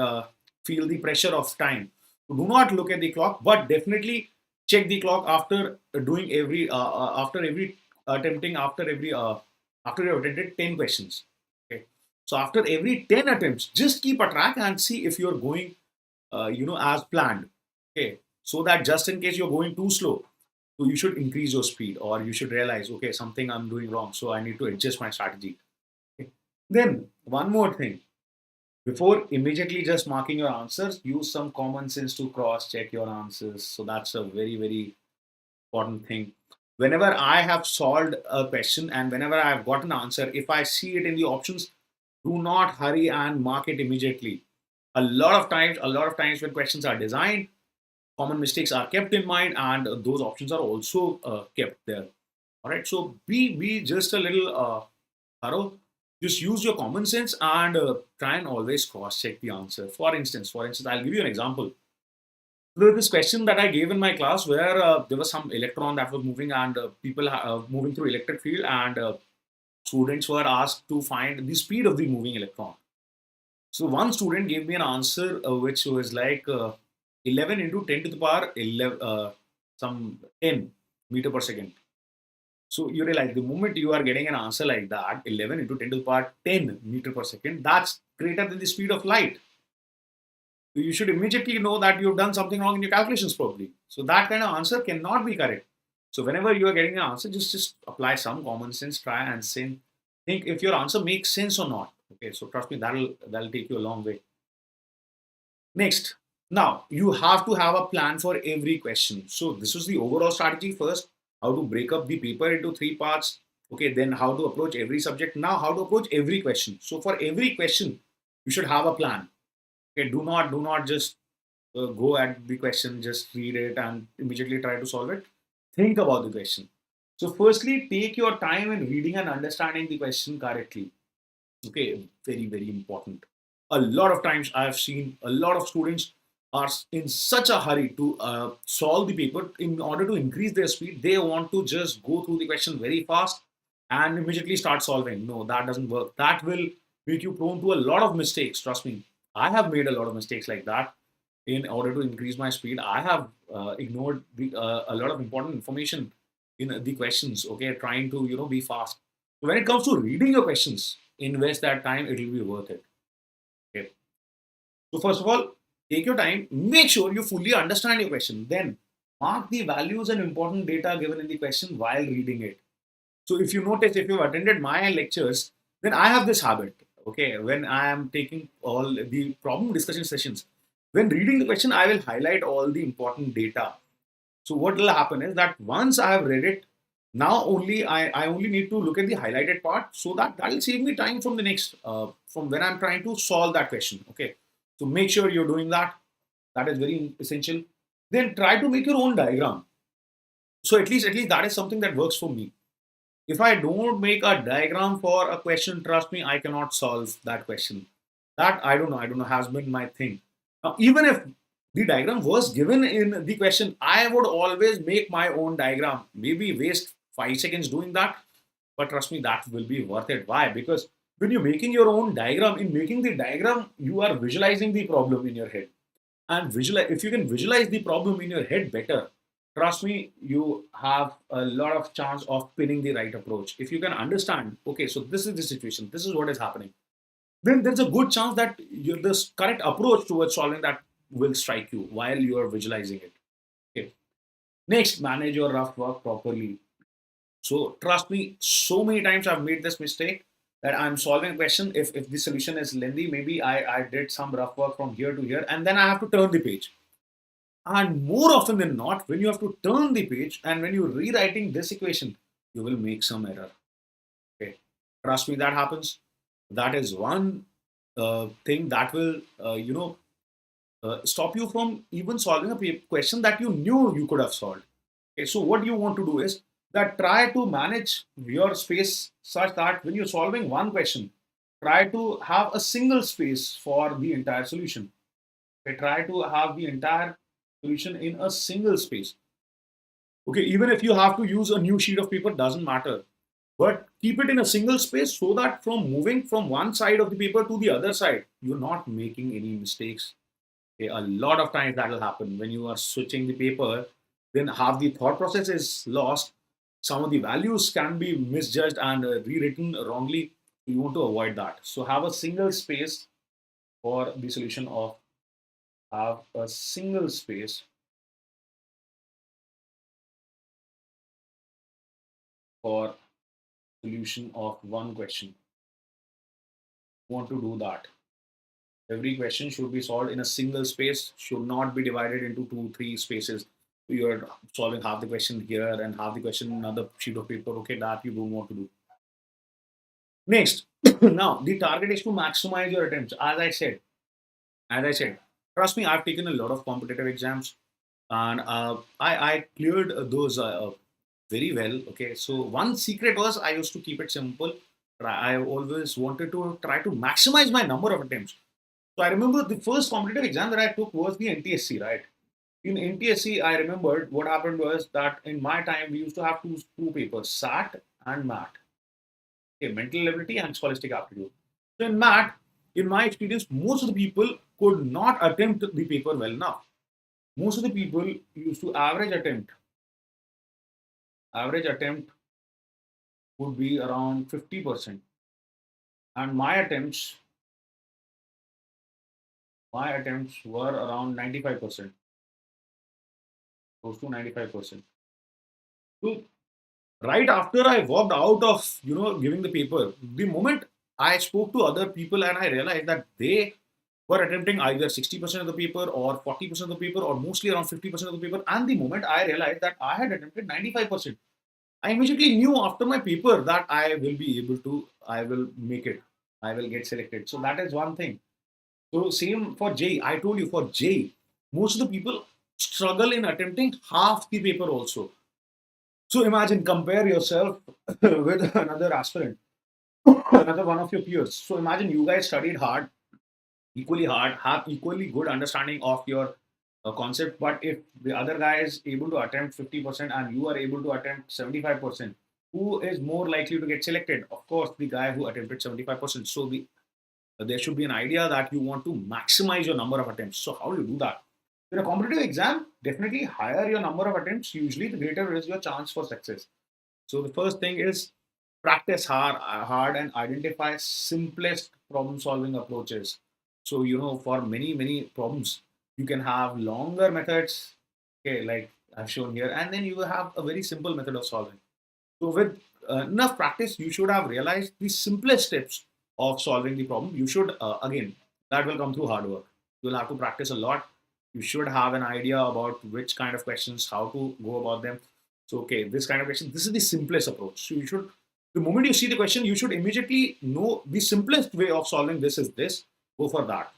feel the pressure of time. So do not look at the clock, but definitely check the clock after every attempting after you attempted 10 questions. Okay. So after every 10 attempts, just keep a track and see if you're going as planned. Okay, so that just in case you're going too slow, so you should increase your speed, or you should realize, okay, something I'm doing wrong, so I need to adjust my strategy. Okay. Then one more thing, before immediately just marking your answers, use some common sense to cross check your answers. So that's a very, very important thing. Whenever I have solved a question and whenever I have got an answer, if I see it in the options, do not hurry and mark it immediately. A lot of times when questions are designed, common mistakes are kept in mind, and those options are also kept there. All right, so be just a little thorough. Just use your common sense and try and always cross check the answer. For instance, I'll give you an example. There was this question that I gave in my class where there was some electron that was moving, and people moving through electric field, and students were asked to find the speed of the moving electron. So one student gave me an answer which was like 11 into 10 to the power 11, some 10 meter per second. So you realize the moment you are getting an answer like that, 11 into 10 to the power 10 meter per second, that's greater than the speed of light. So you should immediately know that you've done something wrong in your calculations probably. So that kind of answer cannot be correct. So whenever you are getting an answer, just apply some common sense, try and think if your answer makes sense or not. Okay, so trust me, that'll take you a long way. Next, now you have to have a plan for every question. So this is the overall strategy first, how to break up the paper into three parts. Okay, then how to approach every subject. Now how to approach every question. So for every question, you should have a plan. Okay, do not just go at the question, just read it and immediately try to solve it. Think about the question. So firstly, take your time in reading and understanding the question correctly. Okay, very, very important. A lot of times I have seen a lot of students are in such a hurry to solve the paper. In order to increase their speed, they want to just go through the question very fast and immediately start solving. No, that doesn't work. That will make you prone to a lot of mistakes. Trust me, I have made a lot of mistakes like that. In order to increase my speed, I have ignored a lot of important information in the questions. Okay, trying to be fast. When it comes to reading your questions, invest that time, it will be worth it. Okay. So first of all, take your time, make sure you fully understand your question. Then mark the values and important data given in the question while reading it. So if you notice, if you've attended my lectures, then I have this habit. Okay, when I am taking all the problem discussion sessions, when reading the question, I will highlight all the important data. So what will happen is that once I have read it, now only I only need to look at the highlighted part, so that will save me time from the next from when I'm trying to solve that question. Okay, so make sure you're doing that. That is very essential. Then try to make your own diagram. So at least that is something that works for me. If I don't make a diagram for a question, trust me, I cannot solve that question. That I don't know has been my thing. Now, even if the diagram was given in the question, I would always make my own diagram. Maybe waste 5 seconds doing that, but trust me, that will be worth it. Why? Because when you're making your own diagram, in making the diagram, you are visualizing the problem in your head. And visualize, if you can visualize the problem in your head better, trust me, you have a lot of chance of pinning the right approach. If you can understand, okay, so this is the situation, this is what is happening, then there's a good chance that this correct approach towards solving that will strike you while you are visualizing it. Okay. Next, manage your rough work properly. So trust me, so many times I've made this mistake that I'm solving a question. If the solution is lengthy, maybe I did some rough work from here to here, and then I have to turn the page. And more often than not, when you have to turn the page and when you're rewriting this equation, you will make some error. Okay, trust me, that happens. That is one thing that will, stop you from even solving a question that you knew you could have solved. Okay, so what you want to do is that try to manage your space such that when you're solving one question, try to have a single space for the entire solution. Okay, try to have the entire solution in a single space. Okay, even if you have to use a new sheet of paper, doesn't matter. But keep it in a single space so that from moving from one side of the paper to the other side, you're not making any mistakes. Okay, a lot of times that will happen when you are switching the paper, then half the thought process is lost. Some of the values can be misjudged and rewritten wrongly. You want to avoid that. So have a single space for the solution of have a single space for solution of one question. You want to do that. Every question should be solved in a single space, should not be divided into two, three spaces. You're solving half the question here and half the question in another sheet of paper. Okay, that you don't want to do. Next, now the target is to maximize your attempts. As I said, trust me, I've taken a lot of competitive exams and I cleared those very well. Okay, so one secret was I used to keep it simple. I always wanted to try to maximize my number of attempts. So I remember the first competitive exam that I took was the NTSC, right? In NTSC, I remembered what happened was that in my time we used to have two papers, SAT and MAT. Okay, mental ability and scholastic aptitude. So in MAT, in my experience, most of the people could not attempt the paper well enough. Most of the people used to average attempt would be around 50%. And my attempts were around 95%, close to 95%. So right after I walked out of giving the paper, the moment I spoke to other people and I realized that they were attempting either 60% of the paper or 40% of the paper or mostly around 50% of the paper. And the moment I realized that I had attempted 95%, I immediately knew after my paper that I will make it. I will get selected. So that is one thing. So same for JEE. I told you for JEE, most of the people struggle in attempting half the paper also. So imagine, compare yourself with another aspirant, another one of your peers. So imagine you guys studied equally hard, have equally good understanding of your concept. But if the other guy is able to attempt 50% and you are able to attempt 75%, who is more likely to get selected? Of course, the guy who attempted 75%. So there should be an idea that you want to maximize your number of attempts. So how do you do that? In a competitive exam, definitely higher your number of attempts, usually the greater is your chance for success. So the first thing is practice hard and identify simplest problem solving approaches. So for many problems, you can have longer methods, okay, like I've shown here, and then you have a very simple method of solving. So with enough practice, you should have realized the simplest steps of solving the problem. You should again, that will come through hard work. You will have to practice a lot. You should have an idea about which kind of questions, how to go about them. So okay, this kind of question, this is the simplest approach. So you should, the moment you see the question, you should immediately know the simplest way of solving this is this. Go for that.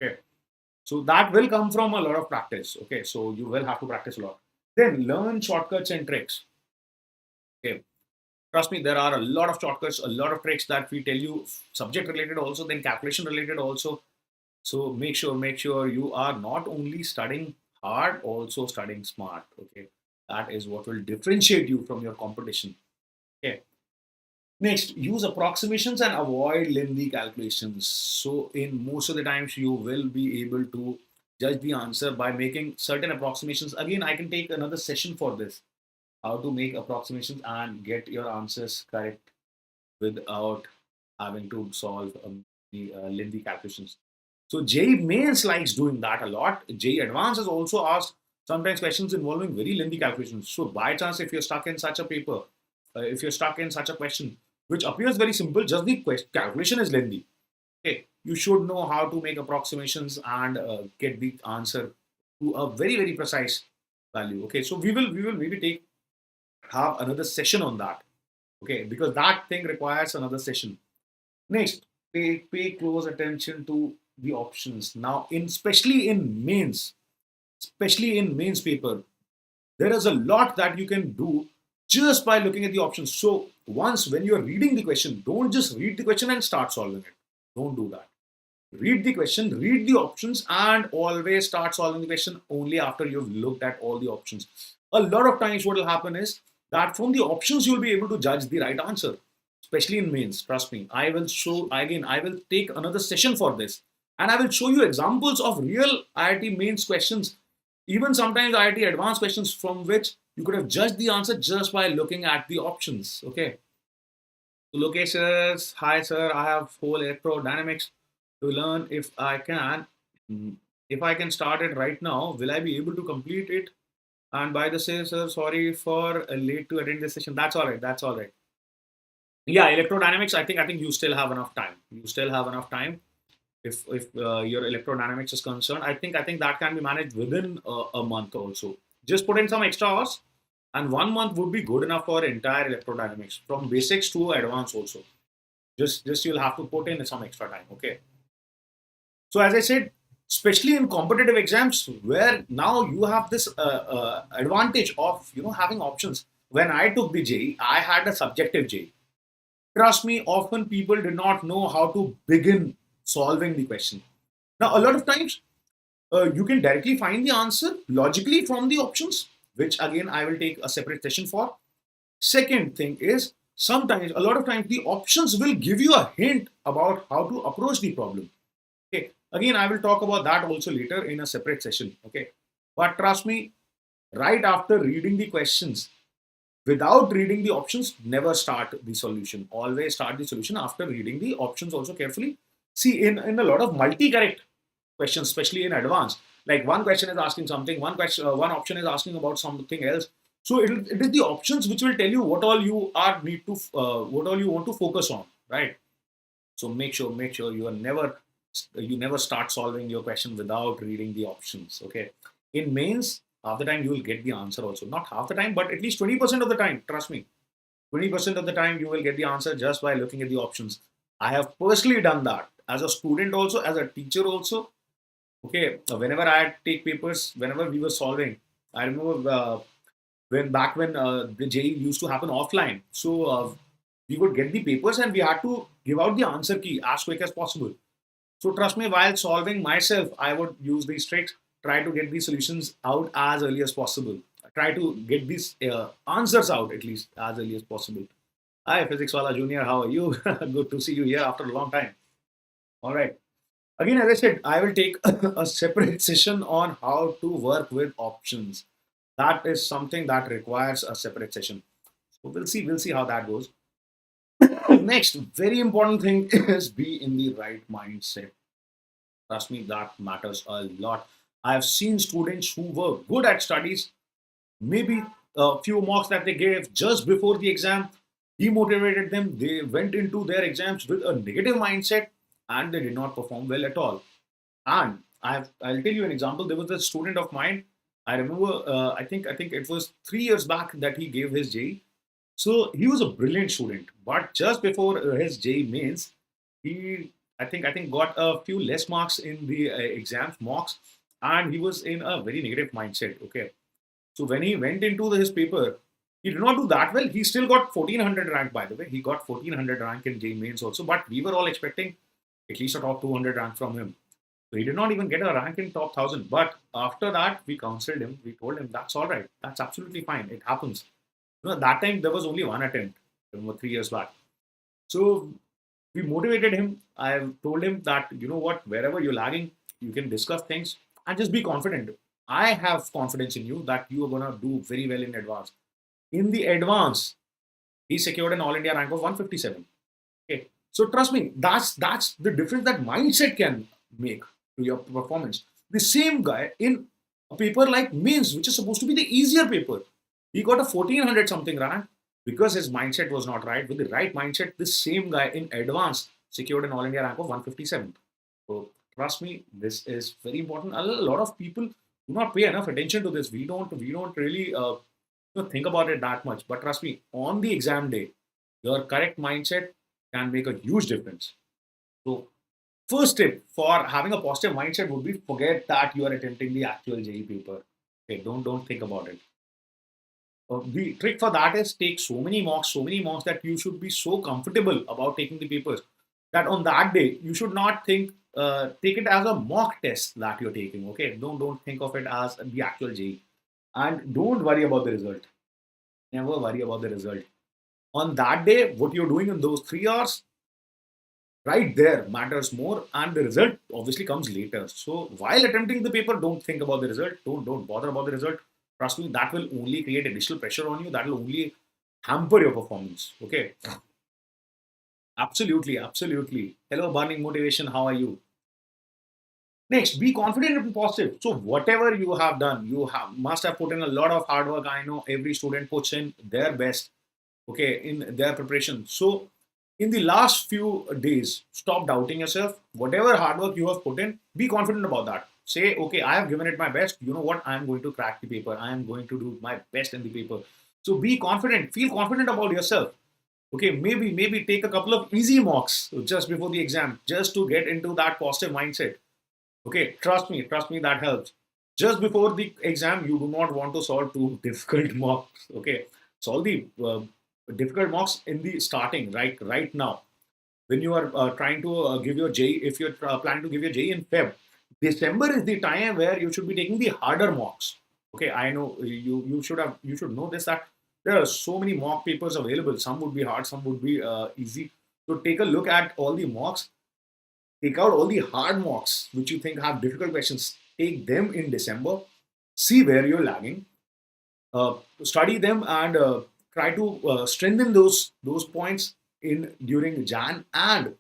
Okay. So that will come from a lot of practice. Okay. So you will have to practice a lot. Then learn shortcuts and tricks. Okay. Trust me, there are a lot of shortcuts, a lot of tricks that we tell you, subject related also, then calculation related also. So make sure you are not only studying hard, also studying smart. Okay. That is what will differentiate you from your competition. Okay. Next, use approximations and avoid lengthy calculations. So, in most of the times, you will be able to judge the answer by making certain approximations. Again, I can take another session for this, how to make approximations and get your answers correct without having to solve the lengthy calculations. So, JEE Mains likes doing that a lot. JEE Advanced has also asked sometimes questions involving very lengthy calculations. So, by chance, if you're stuck in such a paper, if you're stuck in such a question, which appears very simple, just the calculation is lengthy. Okay, you should know how to make approximations and get the answer to a very precise value. Okay, so we will maybe have another session on that. Okay, because that thing requires another session. Next, pay close attention to the options. Now, especially in mains paper, there is a lot that you can do just by looking at the options. So once when you're reading the question, don't just read the question and start solving it. Don't do that. Read the question, read the options, and always start solving the question only after you've looked at all the options. A lot of times, what will happen is that from the options, you'll be able to judge the right answer, especially in mains. Trust me, I will show again, I will take another session for this, and I will show you examples of real IIT mains questions, even sometimes IIT advanced questions from which you could have judged the answer just by looking at the options. Okay. So Lokesh says, hi sir, I have whole electrodynamics to learn if I can. mm, If I can start it right now, will I be able to complete it? And by the say, sir, sorry for late to attend this session. That's all right. That's all right. Yeah, electrodynamics. I think you still have enough time. You still have enough time. If your electrodynamics is concerned, I think that can be managed within a month also. Just put in some extra hours, and 1 month would be good enough for entire electrodynamics from basics to advanced also. Just you'll have to put in some extra time. Okay. So as I said, especially in competitive exams where now you have this advantage of having options. When I took the JEE, I had a subjective JEE. Trust me, often people did not know how to begin solving the question. Now, a lot of times you can directly find the answer logically from the options, which again I will take a separate session for. Second thing is sometimes, a lot of times, the options will give you a hint about how to approach the problem. Okay. Again, I will talk about that also later in a separate session. Okay. But trust me, right after reading the questions, without reading the options, never start the solution. Always start the solution after reading the options also carefully. See, in a lot of multi-correct questions, especially in advanced, like one question is asking something, one option is asking about something else. So it is the options which will tell you what all you are need to, what all you want to focus on, right? So make sure you never start solving your question without reading the options. Okay. In mains, half the time you will get the answer also. Not half the time, but at least 20% of the time. Trust me. 20% of the time you will get the answer just by looking at the options. I have personally done that as a student also, as a teacher also. Okay. Whenever I take papers, whenever we were solving, I remember when the JEE used to happen offline. So we would get the papers and we had to give out the answer key as quick as possible. So trust me, while solving myself, I would use these tricks, try to get these solutions out as early as possible. Try to get these answers out at least as early as possible. Hi, Physics Wala Junior, how are you? Good to see you here after a long time. All right. Again, as I said, I will take a separate session on how to work with options. That is something that requires a separate session. So we'll see how that goes. Next, very important thing is be in the right mindset. Trust me, that matters a lot. I've seen students who were good at studies, maybe a few marks that they gave just before the exam demotivated them. They went into their exams with a negative mindset and they did not perform well at all. And I'll tell you an example. There was a student of mine. I remember. I think it was 3 years back that he gave his JEE. So he was a brilliant student, but just before his JEE mains, he I think got a few less marks in the exams mocks, and he was in a very negative mindset. Okay, so when he went into his paper, he did not do that well. He still got 1400 rank, by the way. He got 1400 rank in JEE mains also, but we were all expecting at least a top 200 rank from him. So he did not even get a rank in top 1000. But after that, we counseled him. We told him that's all right. That's absolutely fine. It happens. That time there was only one attempt, 3 years back. So we motivated him. I told him that, you know what, wherever you're lagging, you can discuss things and just be confident. I have confidence in you that you are going to do very well in advance. In the advance, he secured an All India rank of 157. Okay. So trust me, that's the difference that mindset can make to your performance. The same guy in a paper like mains, which is supposed to be the easier paper, he got a 1400 something rank because his mindset was not right. With the right mindset, this same guy in advance secured an All India rank of 157. So trust me, this is very important. A lot of people do not pay enough attention to this. We don't really think about it that much. But trust me, on the exam day, your correct mindset can make a huge difference. So first tip for having a positive mindset would be forget that you are attempting the actual JEE paper. Okay, don't think about it. The trick for that is take so many mocks that you should be so comfortable about taking the papers. that on that day you should not take it as a mock test that you're taking. Okay, don't think of it as the actual JEE, and don't worry about the result. Never worry about the result. On that day, what you're doing in those 3 hours, right there matters more, and the result obviously comes later. So while attempting the paper, don't think about the result. Don't bother about the result. Trust me, that will only create additional pressure on you. That will only hamper your performance. Okay, absolutely, absolutely. Hello, burning motivation. How are you? Next, be confident and positive. So whatever you have done, must have put in a lot of hard work. I know every student puts in their best, okay, in their preparation. So in the last few days, stop doubting yourself. Whatever hard work you have put in, be confident about that. Say, okay, I have given it my best. You know what? I am going to crack the paper. I am going to do my best in the paper. So be confident. Feel confident about yourself. Okay, maybe take a couple of easy mocks just before the exam, just to get into that positive mindset. Okay, trust me, that helps. Just before the exam, you do not want to solve two difficult mocks. Okay, solve the difficult mocks in the starting, right now. When you are trying to give your J, if you're planning to give your J in Feb, December is the time where you should be taking the harder mocks. Okay, I know you should know this, that there are so many mock papers available. Some would be hard, some would be easy. So take a look at all the mocks. Take out all the hard mocks which you think have difficult questions. Take them in December. See where you're lagging. Study them and try to strengthen those points in during Jan, and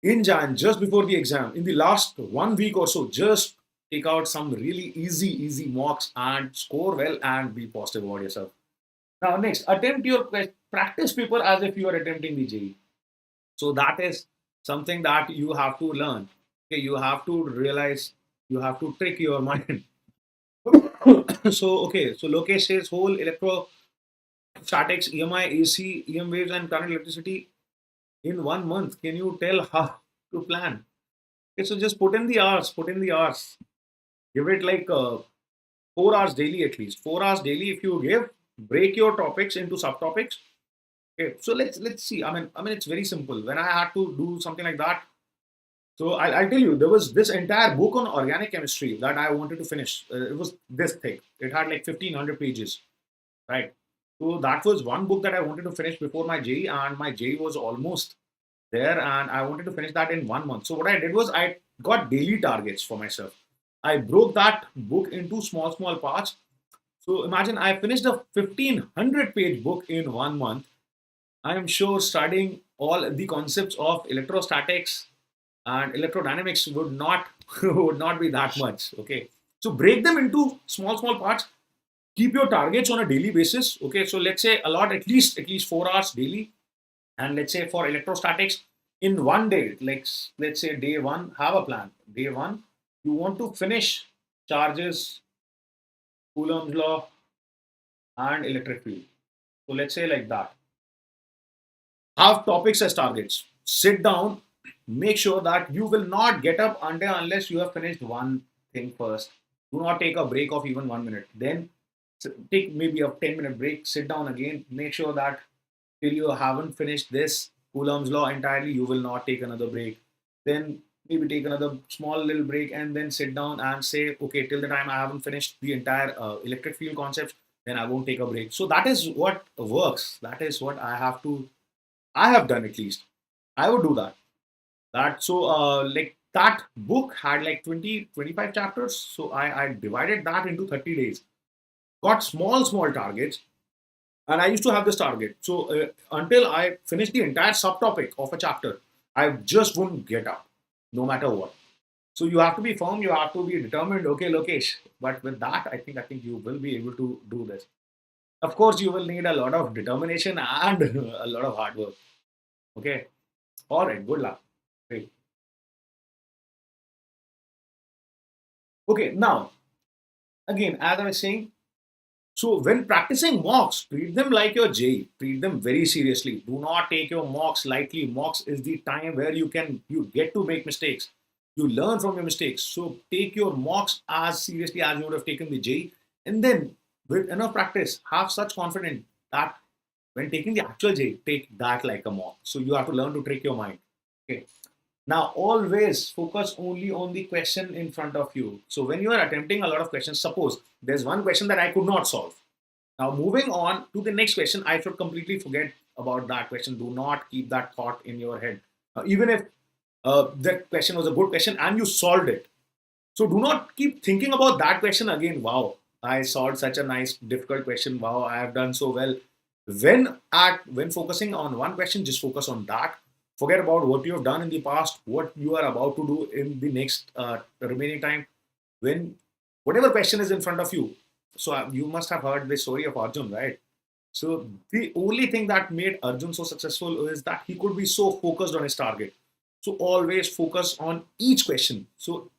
in Jan just before the exam. In the last 1 week or so, just take out some really easy mocks and score well and be positive about yourself. Now next, attempt your practice paper as if you are attempting the JEE. So that is something that you have to learn. Okay, you have to realize, you have to trick your mind. So okay, so Lokesh says whole electrostatics, EMI, AC, EM waves, and current electricity in 1 month. Can you tell how to plan? Okay, so just put in the hours. Put in the hours. Give it like 4 hours daily at least. 4 hours daily. If you give, break your topics into subtopics. Okay, so let's see. I mean, it's very simple. When I had to do something like that, so I'll tell you, there was this entire book on organic chemistry that I wanted to finish. It was this thick. It had like 1,500 pages, right? So that was one book that I wanted to finish before my JEE, and my JEE was almost there, and I wanted to finish that in 1 month. So what I did was I got daily targets for myself. I broke that book into small parts. So imagine I finished a 1,500 page book in 1 month. I am sure studying all the concepts of electrostatics and electrodynamics would not would not be that much. Okay, so break them into small parts. Keep your targets on a daily basis. Okay, so let's say allot at least 4 hours daily, and let's say for electrostatics in one day, like let's say day one, have a plan. Day one, you want to finish charges, Coulomb's law, and electric field. So let's say like that. Have topics as targets. Sit down, make sure that you will not get up unless you have finished one thing first. Do not take a break of even 1 minute. Then take maybe a 10-minute break, sit down again, make sure that till you haven't finished this Coulomb's law entirely, you will not take another break. Then maybe take another small little break and then sit down and say, okay, till the time I haven't finished the entire electric field concepts, then I won't take a break. So that is what works. That is what I have done at least. I would do that. Like that book had like 20 to 25 chapters. So I divided that into 30 days. Got small targets, and I used to have this target. So until I finished the entire subtopic of a chapter, I just wouldn't get up, no matter what. So you have to be firm. You have to be determined. Okay, Lokesh. But with that, I think you will be able to do this. Of course, you will need a lot of determination and a lot of hard work. Okay. All right. Good luck. Great. Okay. Now, again, as I was saying, so when practicing mocks, treat them like your J. Treat them very seriously. Do not take your mocks lightly. Mocks is the time where you get to make mistakes. You learn from your mistakes. So take your mocks as seriously as you would have taken the J. And then with enough practice, have such confidence that when taking the actual J, take that like a mock. So you have to learn to trick your mind. Okay. Now, always focus only on the question in front of you. So, when you are attempting a lot of questions, suppose there's one question that I could not solve. Now, moving on to the next question, I should completely forget about that question. Do not keep that thought in your head. Even if that question was a good question and you solved it. So, do not keep thinking about that question again. Wow, I solved such a nice, difficult question. Wow, I have done so well. When focusing on one question, just focus on that. Forget about what you have done in the past, what you are about to do in the next remaining time. When whatever question is in front of you. So you must have heard the story of Arjun, right? So the only thing that made Arjun so successful is that he could be so focused on his target. So always focus on each question. So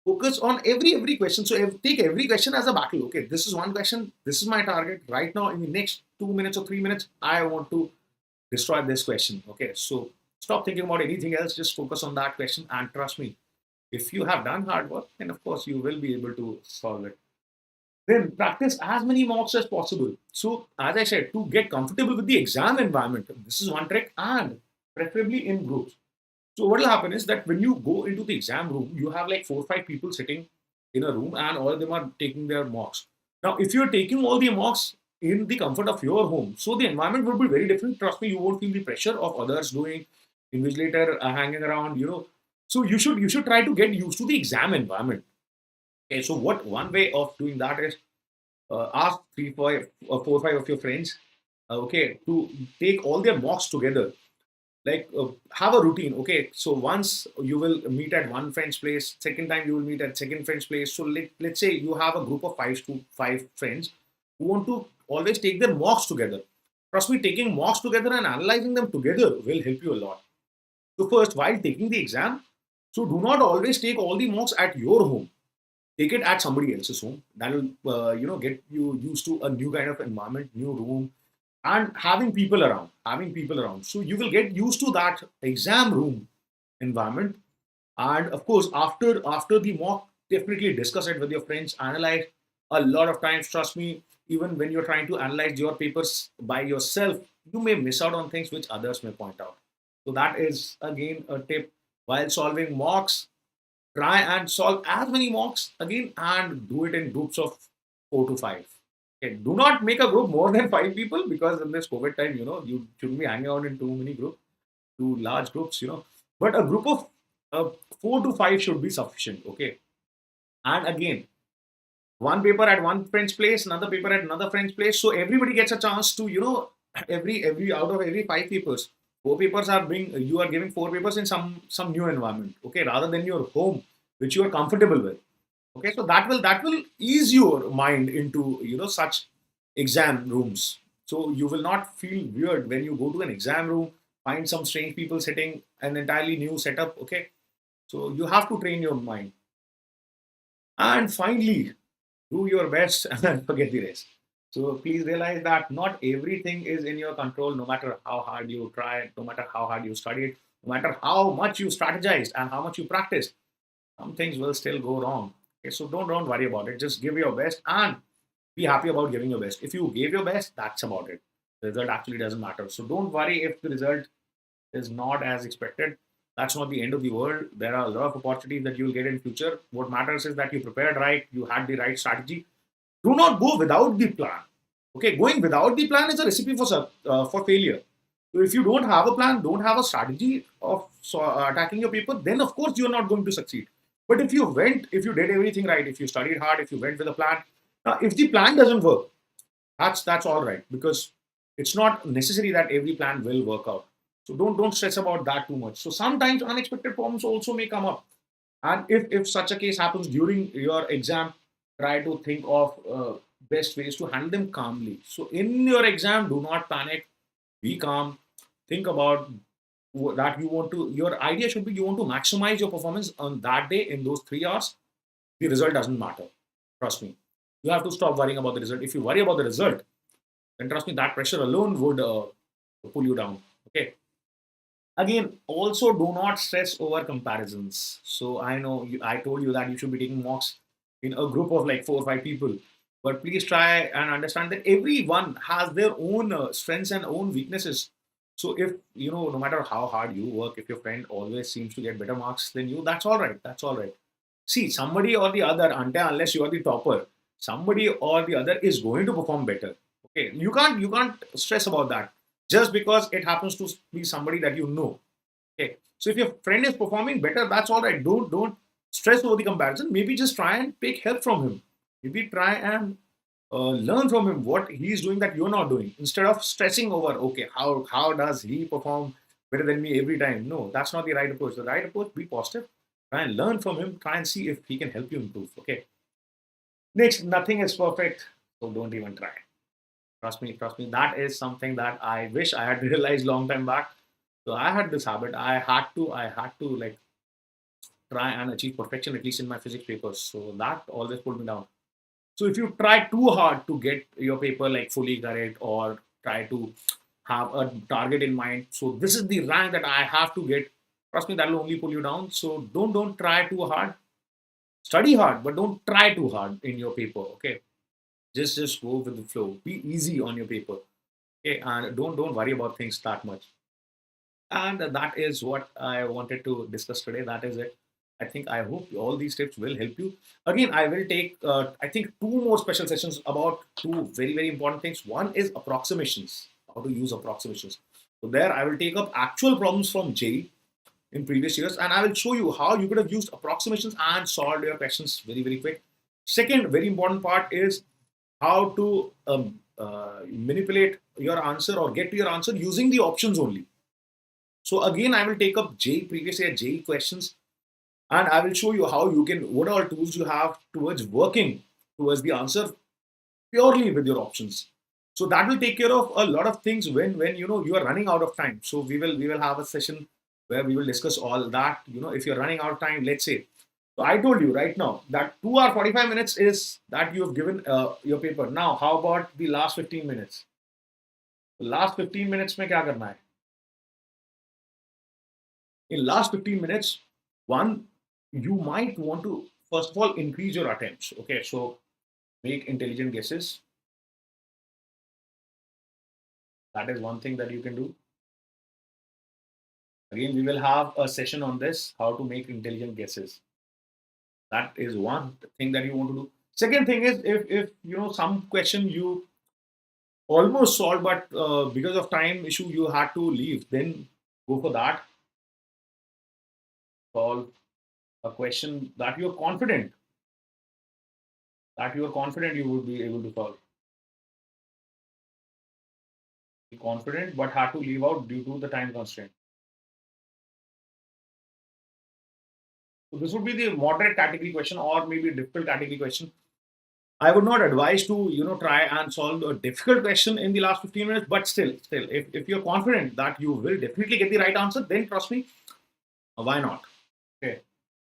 focus on every question. So take every question as a battle. Okay, this is one question. This is my target right now. In the next 2 minutes or 3 minutes, I want to destroy this question. Okay, so stop thinking about anything else. Just focus on that question, and trust me, if you have done hard work, then of course you will be able to solve it. Then practice as many mocks as possible. So, as I said, to get comfortable with the exam environment, this is one trick, and preferably in groups. So, what will happen is that when you go into the exam room, you have like 4 or 5 people sitting in a room, and all of them are taking their mocks. Now, if you're taking all the mocks in the comfort of your home, so the environment will be very different. Trust me, you won't feel the pressure of others doing invigilator hanging around. So you should try to get used to the exam environment. Okay, so what one way of doing that is ask 3, 4, 5 of your friends, okay, to take all their mocks together. Like have a routine. Okay, so once you will meet at one friend's place, second time you will meet at second friend's place. So let's say you have a group of 5 friends who want to always take their mocks together. Trust me, taking mocks together and analyzing them together will help you a lot. So first, while taking the exam, so do not always take all the mocks at your home. Take it at somebody else's home. That will get you used to a new kind of environment, new room, and having people around. So you will get used to that exam room environment. And of course, after the mock, definitely discuss it with your friends, analyze. A lot of times, trust me, even when you're trying to analyze your papers by yourself, you may miss out on things which others may point out. So that is again a tip. While solving mocks, try and solve as many mocks again, and do it in groups of 4 to 5. Okay, do not make a group more than 5 people, because in this COVID time, you shouldn't be hanging out in too many groups, too large groups. But a group of 4 to 5 should be sufficient. Okay, and again, one paper at one friend's place, another paper at another friend's place, so everybody gets a chance to every out of every 5 papers, 4 papers are being you are giving 4 papers in some new environment. Okay, rather than your home, which you are comfortable with. Okay, so that will ease your mind into such exam rooms. So you will not feel weird when you go to an exam room, find some strange people sitting, an entirely new setup. Okay, so you have to train your mind. And finally, do your best and forget the rest. So please realize that not everything is in your control, no matter how hard you try, no matter how hard you studied, no matter how much you strategized and how much you practiced. Some things will still go wrong. Okay, so don't worry about it. Just give your best and be happy about giving your best. If you gave your best, that's about it. The result actually doesn't matter. So don't worry if the result is not as expected. That's not the end of the world. There are a lot of opportunities that you will get in future. What matters is that you prepared right, you had the right strategy. Do not go without the plan. Okay, going without the plan is a recipe for failure. So if you don't have a plan, don't have a strategy of attacking your paper, then of course you are not going to succeed. But if you did everything right, if you studied hard, if you went with a plan, now if the plan doesn't work, that's all right, because it's not necessary that every plan will work out. So don't stress about that too much. So sometimes unexpected problems also may come up, and if such a case happens during your exam, try to think of best ways to handle them calmly. So in your exam, do not panic, be calm, think about that you want to your idea should be you want to maximize your performance on that day in those 3 hours. The result doesn't matter. Trust me. You have to stop worrying about the result. If you worry about the result, then trust me, that pressure alone would pull you down. Okay. Again, also do not stress over comparisons. So I know I told you that you should be taking mocks in a group of like 4 or 5 people, but please try and understand that everyone has their own strengths and own weaknesses. So if no matter how hard you work, if your friend always seems to get better marks than you, that's all right. That's all right. See, somebody or the other, unless you are the topper, somebody or the other is going to perform better. Okay, you can't stress about that just because it happens to be somebody that you know. Okay, so if your friend is performing better, that's all right. Don't stress over the comparison. Maybe just try and take help from him. Maybe try and learn from him what he's doing that you're not doing, instead of stressing over, okay, how does he perform better than me every time. No, that's not the right approach. The right approach, be positive, try and learn from him, try and see if he can help you improve. Okay, next, nothing is perfect, so don't even try. Trust me, that is something that I wish I had realized long time back. So I had this habit. I had to like try and achieve perfection, at least in my physics papers, so that always pulled me down. So if you try too hard to get your paper like fully correct, or try to have a target in mind, so this is the rank that I have to get, trust me, that will only pull you down. So don't try too hard. Study hard, but don't try too hard in your paper. Okay, just go with the flow. Be easy on your paper. Okay, and don't worry about things that much. And that is what I wanted to discuss today. That is it. I think, I hope all these tips will help you. Again, I will take, I think, two more special sessions about two very, very important things. One is approximations, how to use approximations. So there, I will take up actual problems from JEE in previous years, and I will show you how you could have used approximations and solved your questions very, very quick. Second, very important part is how to manipulate your answer or get to your answer using the options only. So again, I will take up JEE, previous year JEE questions, and I will show you how you can, what all tools you have towards working towards the answer purely with your options. So that will take care of a lot of things when you are running out of time. So we will have a session where we will discuss all that. If you're running out of time, let's say. So I told you right now that 2 hour 45 minutes is that you have given your paper. Now, how about the last 15 minutes? The last 15 minutes में क्या करना है? In last 15 minutes, one, you might want to first of all increase your attempts. Okay, so make intelligent guesses. That is one thing that you can do. Again, we will have a session on this, how to make intelligent guesses. That is one thing that you want to do. Second thing is, if some question you almost solved, but because of time issue you had to leave, then go for that. Solve a question that you're confident you would be able to solve. Be confident, but had to leave out due to the time constraint. So this would be the moderate category question, or maybe difficult category question. I would not advise to try and solve a difficult question in the last 15 minutes, but still, if you're confident that you will definitely get the right answer, then trust me, why not? Okay,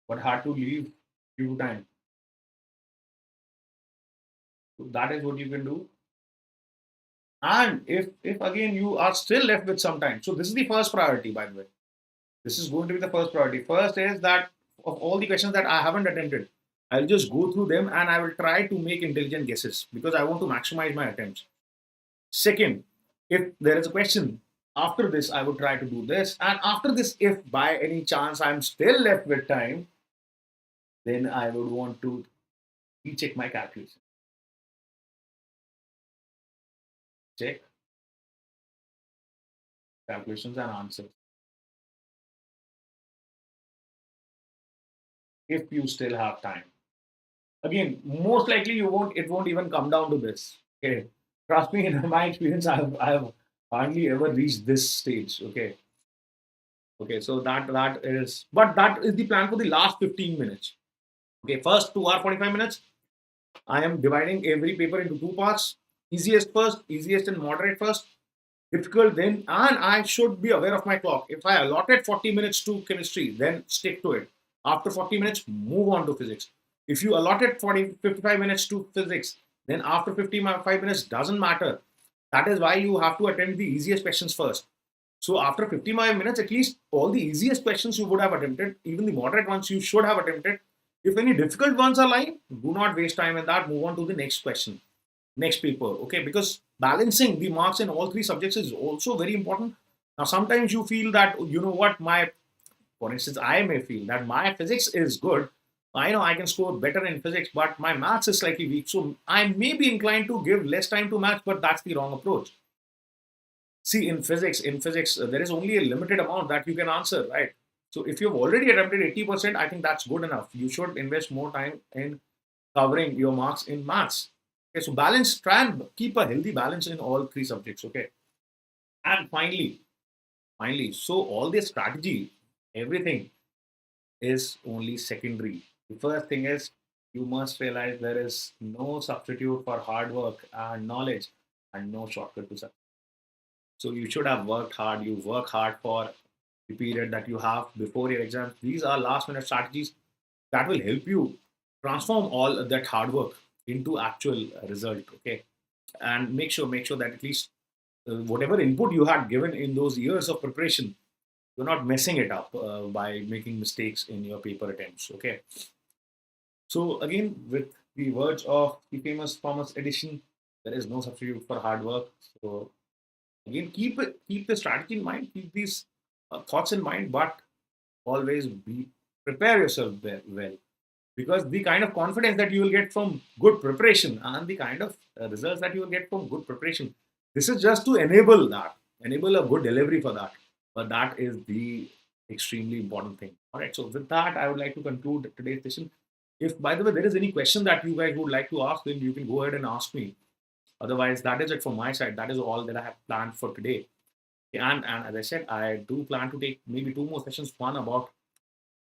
but hard to leave due to time. So that is what you can do. And if again you are still left with some time, so this is the first priority, by the way. This is going to be the first priority. First is that of all the questions that I haven't attempted, I'll just go through them and I will try to make intelligent guesses because I want to maximize my attempts. Second, if there is a question after this, I would try to do this. And after this, if by any chance I'm still left with time, then I would want to recheck my calculation. Check calculations and answers. If you still have time. Again, most likely it won't even come down to this. Okay. Trust me, in my experience, I have hardly ever reached this stage. Okay. Okay. So that is the plan for the last 15 minutes. Okay. First 2 hour 45 minutes. I am dividing every paper into two parts. Easiest first, easiest and moderate first, difficult then, and I should be aware of my clock. If I allotted 40 minutes to chemistry, then stick to it. After 40 minutes, move on to physics. If you allotted 55 minutes to physics, then after 55 minutes doesn't matter. That is why you have to attempt the easiest questions first. So after 55 minutes, at least all the easiest questions you would have attempted, even the moderate ones you should have attempted. If any difficult ones are lying, do not waste time in that. Move on to the next question, next paper. Okay, because balancing the marks in all three subjects is also very important. Now, sometimes you feel that, you know what, for instance, I may feel that my physics is good. I know I can score better in physics, but my maths is slightly weak. So I may be inclined to give less time to maths, but that's the wrong approach. See, in physics, there is only a limited amount that you can answer, right? So if you've already attempted 80%, I think that's good enough. You should invest more time in covering your marks in maths. Okay, so balance, try and keep a healthy balance in all three subjects. Okay. And finally, so all this strategy, everything is only secondary. The first thing is you must realize there is no substitute for hard work and knowledge and no shortcut to success. So you should have worked hard. You work hard for the period that you have before your exam. These are last minute strategies that will help you transform all that hard work into actual result. Okay. And make sure that at least whatever input you had given in those years of preparation, you're not messing it up by making mistakes in your paper attempts. Okay. So again, with the words of the famous Thomas Edison, there is no substitute for hard work. So again, keep the strategy in mind, keep these thoughts in mind, but always be prepare yourself well, because the kind of confidence that you will get from good preparation and the kind of results that you will get from good preparation, this is just to enable a good delivery for that. But that is the extremely important thing. All right, so with that, I would like to conclude today's session. If, by the way, there is any question that you guys would like to ask, then you can go ahead and ask me. Otherwise, that is it from my side. That is all that I have planned for today. And as I said, I do plan to take maybe two more sessions. One about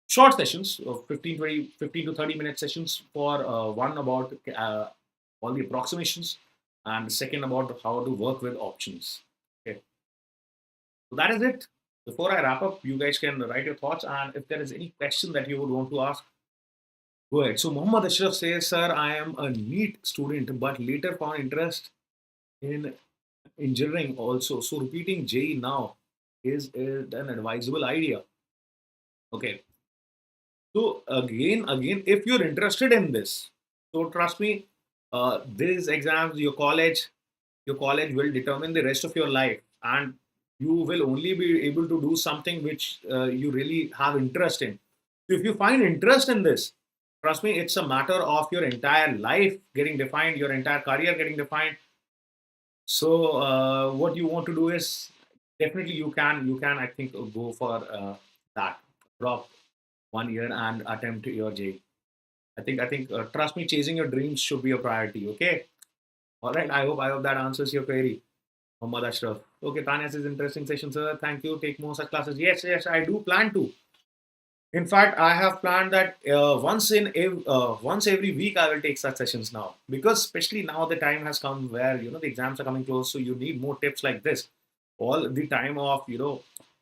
short sessions of 15 to 30-minute sessions for one about all the approximations, and the second about how to work with options. Okay, so that is it. Before I wrap up, you guys can write your thoughts, and if there is any question that you would want to ask, go ahead. So Muhammad Ashraf says, sir, I am a neat student but later found interest in engineering also, so repeating JEE now is it an advisable idea? Okay, so again, if you're interested in this, so trust me, these exams, your college will determine the rest of your life, and you will only be able to do something which you really have interest in. So if you find interest in this, trust me, it's a matter of your entire life getting defined, your entire career getting defined. So what you want to do is definitely you can I think go for that, drop 1 year and attempt your J. I think trust me, chasing your dreams should be a priority. Okay. All right. I hope that answers your query, Muhammad Ashraf. Okay, Tanya says interesting session, sir. Thank you. Take more such classes. Yes, I do plan to. In fact, I have planned that once every week I will take such sessions now, because especially now the time has come where the exams are coming close, so you need more tips like this. All the time of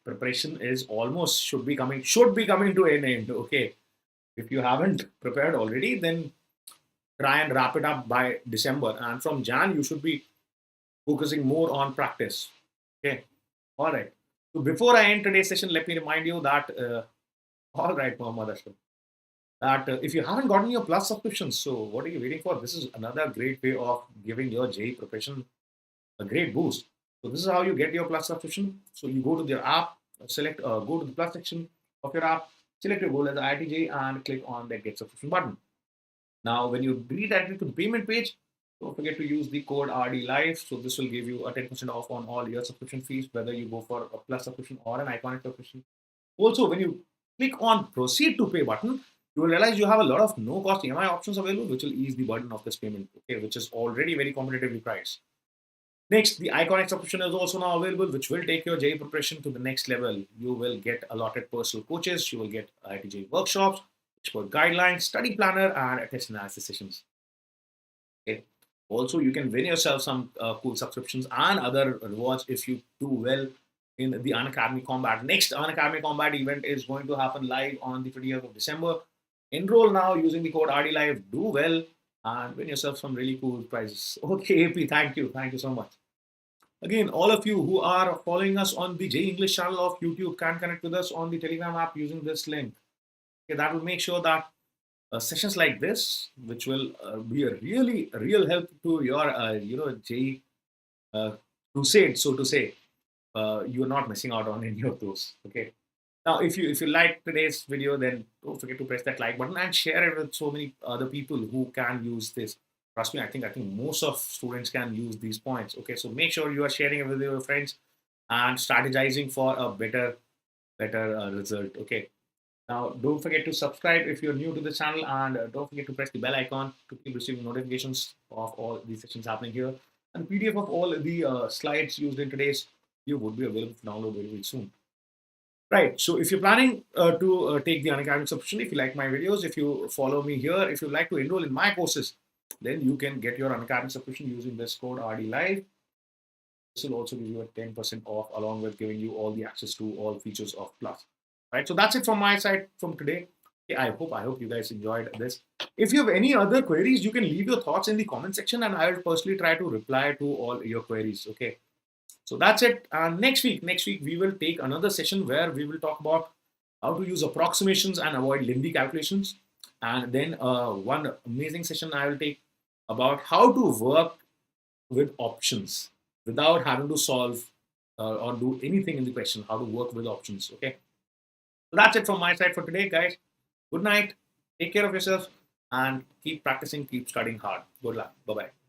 preparation is almost should be coming to an end. Okay, if you haven't prepared already, then try and wrap it up by December, and from Jan you should be focusing more on practice. Okay, all right. So before I end today's session, let me remind you that. All right, Mohammad Ashraf, that if you haven't gotten your Plus subscriptions, so what are you waiting for? This is another great way of giving your JEE preparation a great boost. So this is how you get your Plus subscription. So you go to your app, go to the Plus section of your app, select your goal as IITJ, and click on the Get Subscription button. Now, when you redirect it to the payment page, don't forget to use the code RD Live. So this will give you a 10% off on all your subscription fees, whether you go for a Plus subscription or an Iconic subscription. Also, when you click on Proceed to Pay button, you will realize you have a lot of no-cost EMI options available, which will ease the burden of this payment, okay, which is already very competitively priced. Next, the Iconic subscription is also now available, which will take your JEE preparation to the next level. You will get allotted personal coaches, you will get IITJ workshops, expert guidelines, study planner, and test analysis sessions. Okay. Also, you can win yourself some cool subscriptions and other rewards if you do well in the Unacademy Combat. Next Unacademy Combat event is going to happen live on the 20th of December. Enroll now using the code RD Live. Do well and win yourself some really cool prizes. Okay, AP, thank you. Thank you so much. Again, all of you who are following us on the JEE English channel of YouTube can connect with us on the Telegram app using this link. Okay, that will make sure that sessions like this, which will be a real help to your JEE crusade, so to say, you're not missing out on any of those. Okay. Now, if you like today's video, then don't forget to press that like button and share it with so many other people who can use this. Trust me, I think most of students can use these points. Okay, so make sure you are sharing it with your friends and strategizing for a better result. Okay. Now, don't forget to subscribe if you're new to the channel, and don't forget to press the bell icon to keep receiving notifications of all these sessions happening here. And PDF of all the slides used in today's video would be available for download very, very soon. Right. So if you're planning to take the Unacademy subscription, if you like my videos, if you follow me here, if you like to enroll in my courses, then you can get your Unacademy subscription using this code RD Live. This will also give you a 10% off, along with giving you all the access to all features of Plus. Right. So that's it from my side from today. Okay, I hope you guys enjoyed this. If you have any other queries, you can leave your thoughts in the comment section, and I will personally try to reply to all your queries. Okay. So that's it. And next week we will take another session where we will talk about how to use approximations and avoid lengthy calculations. And then one amazing session I will take about how to work with options without having to solve or do anything in the question, how to work with options. Okay. So that's it from my side for today, guys. Good night. Take care of yourself and keep practicing, keep studying hard. Good luck. Bye bye.